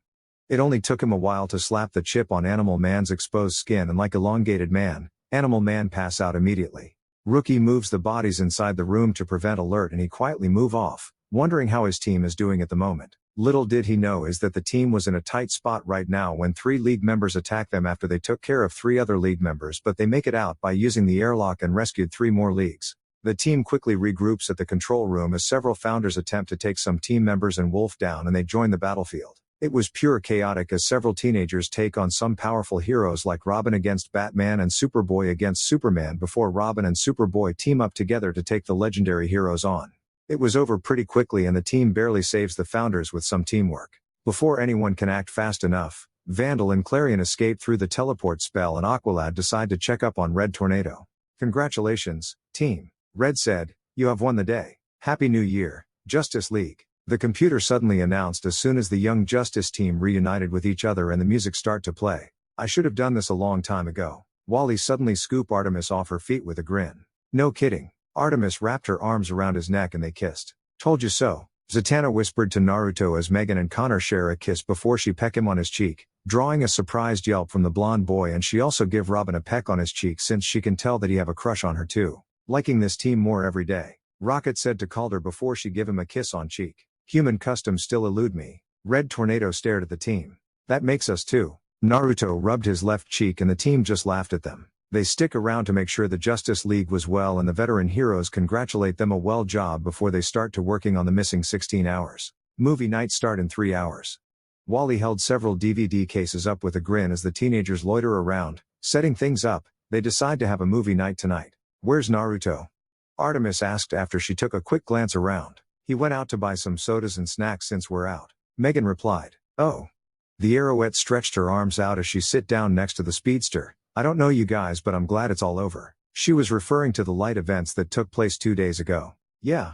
Speaker 1: It only took him a while to slap the chip on Animal Man's exposed skin, and like Elongated Man, Animal Man pass out immediately. Rookie moves the bodies inside the room to prevent alert, and he quietly move off, wondering how his team is doing at the moment. Little did he know is that the team was in a tight spot right now when 3 League members attack them after they took care of 3 other League members, but they make it out by using the airlock and rescued 3 more Leagues. The team quickly regroups at the control room as several founders attempt to take some team members and Wolf down, and they join the battlefield. It was pure chaotic as several teenagers take on some powerful heroes like Robin against Batman and Superboy against Superman before Robin and Superboy team up together to take the legendary heroes on. It was over pretty quickly, and the team barely saves the founders with some teamwork. Before anyone can act fast enough, Vandal and Clarion escape through the teleport spell, and Aqualad decide to check up on Red Tornado. Congratulations, team. Red said, you have won the day. Happy New Year, Justice League. The computer suddenly announced as soon as the Young Justice team reunited with each other and the music start to play. I should have done this a long time ago. Wally suddenly scooped Artemis off her feet with a grin. No kidding. Artemis wrapped her arms around his neck and they kissed. Told you so. Zatanna whispered to Naruto as Megan and Connor share a kiss before she peck him on his cheek, drawing a surprised yelp from the blonde boy, and she also give Robin a peck on his cheek since she can tell that he have a crush on her too. Liking this team more every day. Rocket said to Calder before she give him a kiss on cheek. Human customs still elude me. Red Tornado stared at the team. That makes us two. Naruto rubbed his left cheek and the team just laughed at them. They stick around to make sure the Justice League was well and the veteran heroes congratulate them a well job before they start to working on the missing 16 hours. Movie night start in 3 hours. Wally held several DVD cases up with a grin as the teenagers loiter around, setting things up. They decide to have a movie night tonight. Where's Naruto? Artemis asked after she took a quick glance around. He went out to buy some sodas and snacks since we're out. Megan replied. Oh. The Arrowette stretched her arms out as she sit down next to the speedster. I don't know you guys, but I'm glad it's all over. She was referring to the light events that took place 2 days ago. Yeah.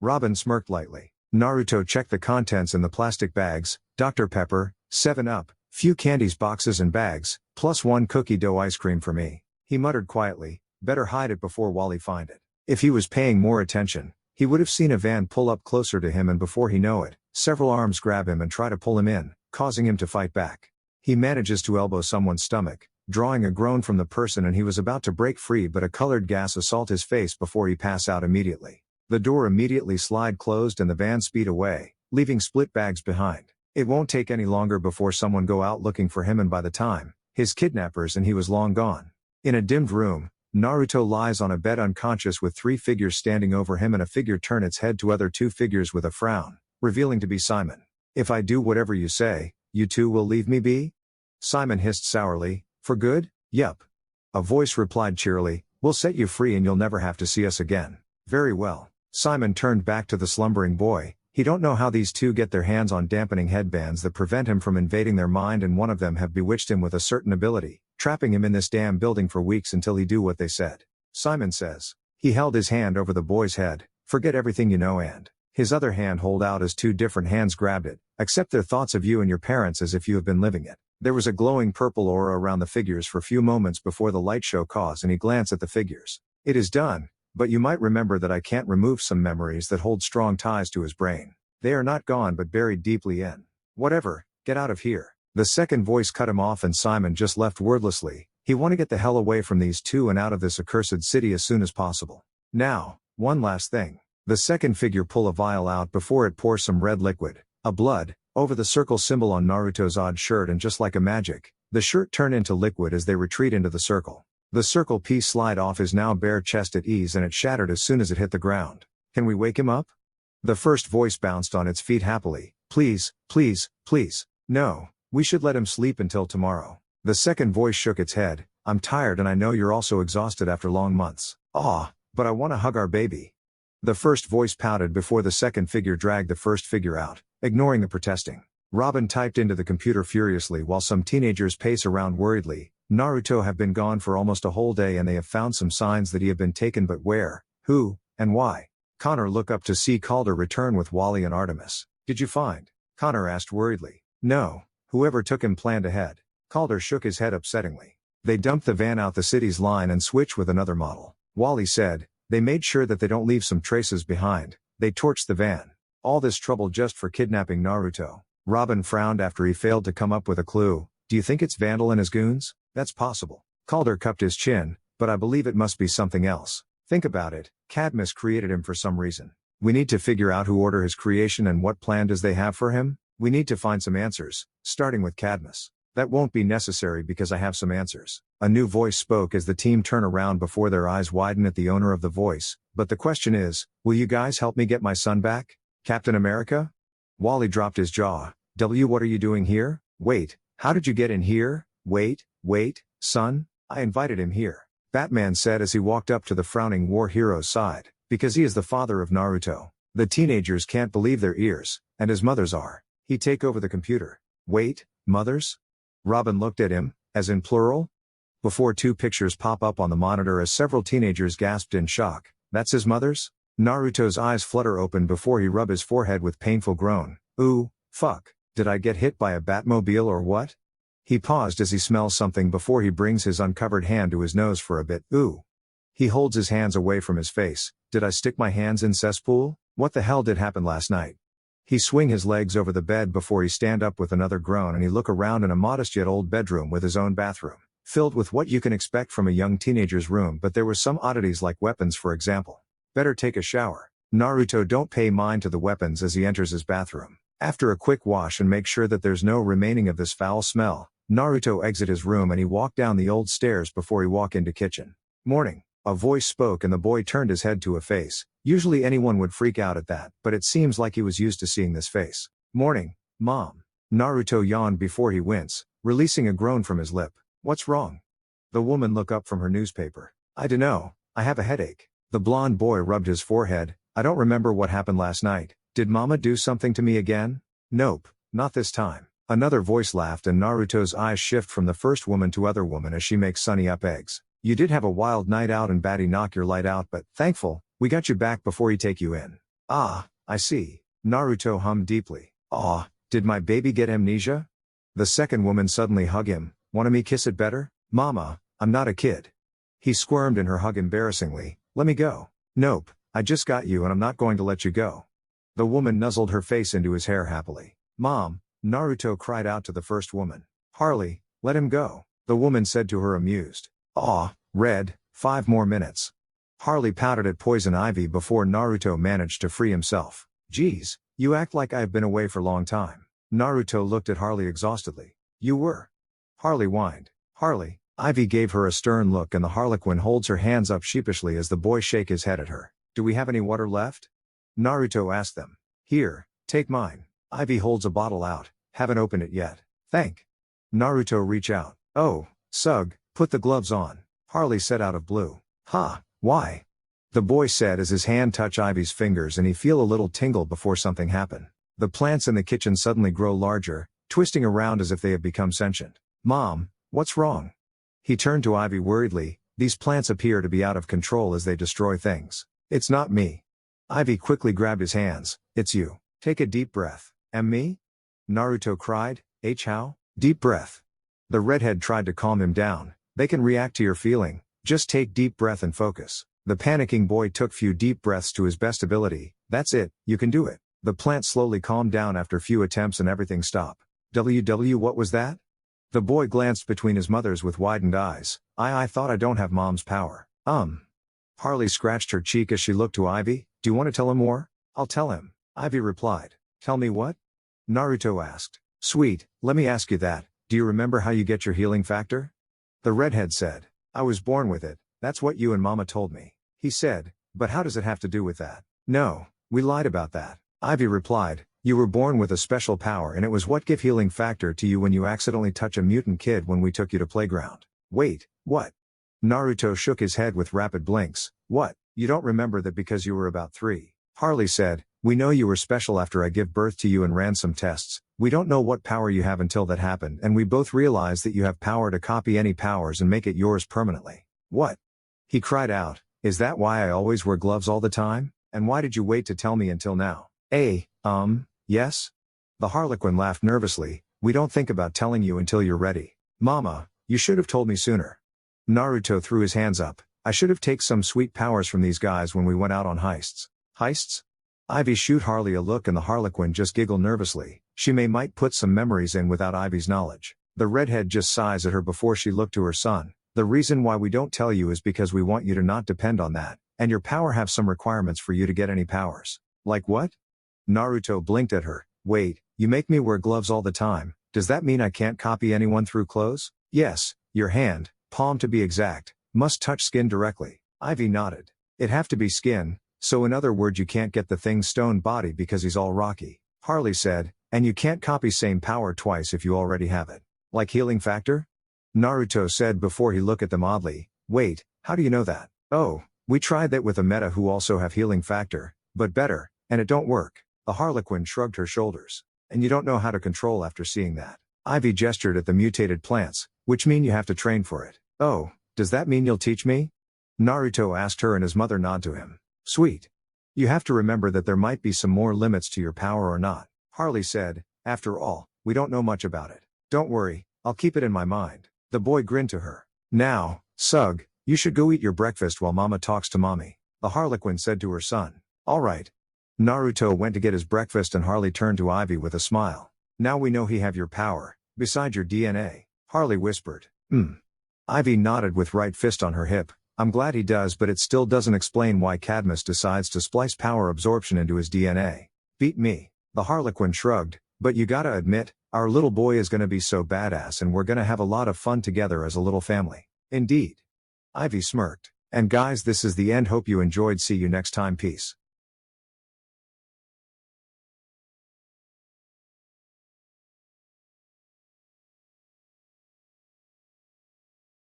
Speaker 1: Robin smirked lightly. Naruto checked the contents in the plastic bags, Dr. Pepper, 7-Up, few candies boxes and bags, plus 1 cookie dough ice cream for me. He muttered quietly, better hide it before Wally find it. If he was paying more attention, he would have seen a van pull up closer to him and before he know it, several arms grab him and try to pull him in, causing him to fight back. He manages to elbow someone's stomach, drawing a groan from the person, and he was about to break free but a colored gas assault his face before he pass out immediately. The door immediately slide closed and the van speed away, leaving split bags behind. It won't take any longer before someone go out looking for him, and by the time, his kidnappers and he was long gone. In a dimmed room, Naruto lies on a bed unconscious with 3 figures standing over him and a figure turn its head to other 2 figures with a frown, revealing to be Simon. If I do whatever you say, you two will leave me be? Simon hissed sourly. For good? Yup. A voice replied cheerily, we'll set you free and you'll never have to see us again. Very well. Simon turned back to the slumbering boy. He don't know how these two get their hands on dampening headbands that prevent him from invading their mind, and one of them have bewitched him with a certain ability, trapping him in this damn building for weeks until he do what they said. Simon says. He held his hand over the boy's head. Forget everything you know, and his other hand hold out as 2 different hands grabbed it. Accept their thoughts of you and your parents as if you have been living it. There was a glowing purple aura around the figures for a few moments before the light show caused, and he glanced at the figures. It is done, but you might remember that I can't remove some memories that hold strong ties to his brain. They are not gone but buried deeply in. Whatever, get out of here. The second voice cut him off and Simon just left wordlessly. He want to get the hell away from these two and out of this accursed city as soon as possible. Now, one last thing. The second figure pull a vial out before it pours some red liquid, a blood, over the circle symbol on Naruto's odd shirt, and just like a magic, the shirt turned into liquid as they retreat into the circle. The circle piece slide off his now bare chest at ease and it shattered as soon as it hit the ground. Can we wake him up? The first voice bounced on its feet happily. Please, please, please. No, we should let him sleep until tomorrow. The second voice shook its head. I'm tired and I know you're also exhausted after long months. Aw, but I want to hug our baby. The first voice pouted before the second figure dragged the first figure out, ignoring the protesting. Robin typed into the computer furiously while some teenagers pace around worriedly. Naruto have been gone for almost a whole day and they have found some signs that he have been taken, but where, who, and why? Connor looked up to see Calder return with Wally and Artemis. Did you find? Connor asked worriedly. No, whoever took him planned ahead. Calder shook his head upsettingly. They dumped the van out the city's line and switched with another model. Wally said, they made sure that they don't leave some traces behind. They torched the van. All this trouble just for kidnapping Naruto. Robin frowned after he failed to come up with a clue. Do you think it's Vandal and his goons? That's possible. Calder cupped his chin, but I believe it must be something else. Think about it, Cadmus created him for some reason. We need to figure out who ordered his creation and what plan does they have for him? We need to find some answers, starting with Cadmus. That won't be necessary because I have some answers. A new voice spoke as the team turned around before their eyes widen at the owner of the voice. But the question is, will you guys help me get my son back? Captain America? Wally dropped his jaw. What are you doing here? Wait, how did you get in here? Wait, son? I invited him here. Batman said as he walked up to the frowning war hero's side, because he is the father of Naruto. The teenagers can't believe their ears, and his mothers are. He take over the computer. Wait, mothers? Robin looked at him, as in plural? Before 2 pictures pop up on the monitor as several teenagers gasped in shock. That's his mother's? Naruto's eyes flutter open before he rub his forehead with painful groan. Ooh, fuck, did I get hit by a Batmobile or what? He paused as he smells something before he brings his uncovered hand to his nose for a bit. Ooh. He holds his hands away from his face. Did I stick my hands in cesspool? What the hell did happen last night? He swing his legs over the bed before he stand up with another groan, and he look around in a modest yet old bedroom with his own bathroom, filled with what you can expect from a young teenager's room, but there were some oddities like weapons for example. Better take a shower. Naruto don't pay mind to the weapons as he enters his bathroom. After a quick wash and make sure that there's no remaining of this foul smell, Naruto exit his room and he walked down the old stairs before he walked into kitchen. Morning. A voice spoke and the boy turned his head to a face. Usually anyone would freak out at that, but it seems like he was used to seeing this face. Morning, Mom. Naruto yawned before he winced, releasing a groan from his lip. What's wrong? The woman looked up from her newspaper. I dunno, I have a headache. The blonde boy rubbed his forehead. I don't remember what happened last night. Did Mama do something to me again? Nope, not this time. Another voice laughed and Naruto's eyes shift from the first woman to other woman as she makes sunny up eggs. You did have a wild night out and Batty knocked your light out, but thankful, we got you back before he take you in. Ah, I see. Naruto hummed deeply. Aw, did my baby get amnesia? The second woman suddenly hugged him. Wanna me kiss it better? Mama, I'm not a kid. He squirmed in her hug embarrassingly. Let me go. Nope, I just got you and I'm not going to let you go. The woman nuzzled her face into his hair happily. Mom, Naruto cried out to the first woman. Harley, let him go. The woman said to her amused. Aw, Red, 5 more minutes. Harley pouted at Poison Ivy before Naruto managed to free himself. Geez, you act like I've been away for a long time. Naruto looked at Harley exhaustedly. You were. Harley whined. Harley, Ivy gave her a stern look and the Harlequin holds her hands up sheepishly as the boy shake his head at her. Do we have any water left? Naruto asked them. Here, take mine. Ivy holds a bottle out. Haven't opened it yet. Thank. Naruto reach out. Oh, Sug, put the gloves on. Harley said out of blue. Ha, why? The boy said as his hand touched Ivy's fingers and he feel a little tingle before something happened. The plants in the kitchen suddenly grow larger, twisting around as if they have become sentient. Mom, what's wrong? He turned to Ivy worriedly. These plants appear to be out of control as they destroy things. It's not me. Ivy quickly grabbed his hands. It's you. Take a deep breath. And me? Naruto cried. How? Deep breath. The redhead tried to calm him down. They can react to your feeling. Just take deep breath and focus. The panicking boy took few deep breaths to his best ability. That's it, you can do it. The plant slowly calmed down after few attempts and everything stopped. What was that? The boy glanced between his mother's with widened eyes. I thought I don't have mom's power. Harley scratched her cheek as she looked to Ivy. Do you want to tell him more? I'll tell him. Ivy replied. Tell me what? Naruto asked. Sweet, let me ask you that. Do you remember how you get your healing factor? The redhead said. I was born with it, that's what you and Mama told me. He said, but how does it have to do with that? No, we lied about that. Ivy replied, you were born with a special power and it was what gave healing factor to you when you accidentally touch a mutant kid when we took you to playground. Wait, what? Naruto shook his head with rapid blinks. What, you don't remember that because you were about 3? Harley said, we know you were special after I give birth to you and ran some tests. We don't know what power you have until that happened and we both realized that you have power to copy any powers and make it yours permanently. What? He cried out, is that why I always wear gloves all the time? And why did you wait to tell me until now? Yes? The Harlequin laughed nervously, we don't think about telling you until you're ready. Mama, you should have told me sooner. Naruto threw his hands up. I should have taken some sweet powers from these guys when we went out on heists. Heists? Ivy shoot Harley a look and the Harlequin just giggled nervously. She might put some memories in without Ivy's knowledge. The redhead just sighs at her before she looked to her son. The reason why we don't tell you is because we want you to not depend on that, and your power have some requirements for you to get any powers. Like what? Naruto blinked at her. Wait, you make me wear gloves all the time, does that mean I can't copy anyone through clothes? Yes, your hand, palm to be exact, must touch skin directly. Ivy nodded. It have to be skin, so in other words you can't get the thing's stone body because he's all rocky. Harley said, and you can't copy same power twice if you already have it. Like healing factor? Naruto said before he looked at them oddly. Wait, how do you know that? Oh, we tried that with a meta who also have healing factor, but better, and it don't work. The Harlequin shrugged her shoulders. And you don't know how to control after seeing that. Ivy gestured at the mutated plants, which mean you have to train for it. Oh, does that mean you'll teach me? Naruto asked her and his mother nodded to him. Sweet. You have to remember that there might be some more limits to your power or not. Harley said, after all, we don't know much about it. Don't worry, I'll keep it in my mind. The boy grinned to her. Now, Sug, you should go eat your breakfast while Mama talks to Mommy, the Harlequin said to her son. All right. Naruto went to get his breakfast and Harley turned to Ivy with a smile. Now we know he have your power, beside your DNA, Harley whispered. Ivy nodded with right fist on her hip. I'm glad he does, but it still doesn't explain why Cadmus decides to splice power absorption into his DNA. Beat me. The Harlequin shrugged. But you gotta admit, our little boy is gonna be so badass and we're gonna have a lot of fun together as a little family. Indeed. Ivy smirked. And guys, this is the end. Hope you enjoyed. See you next time. Peace.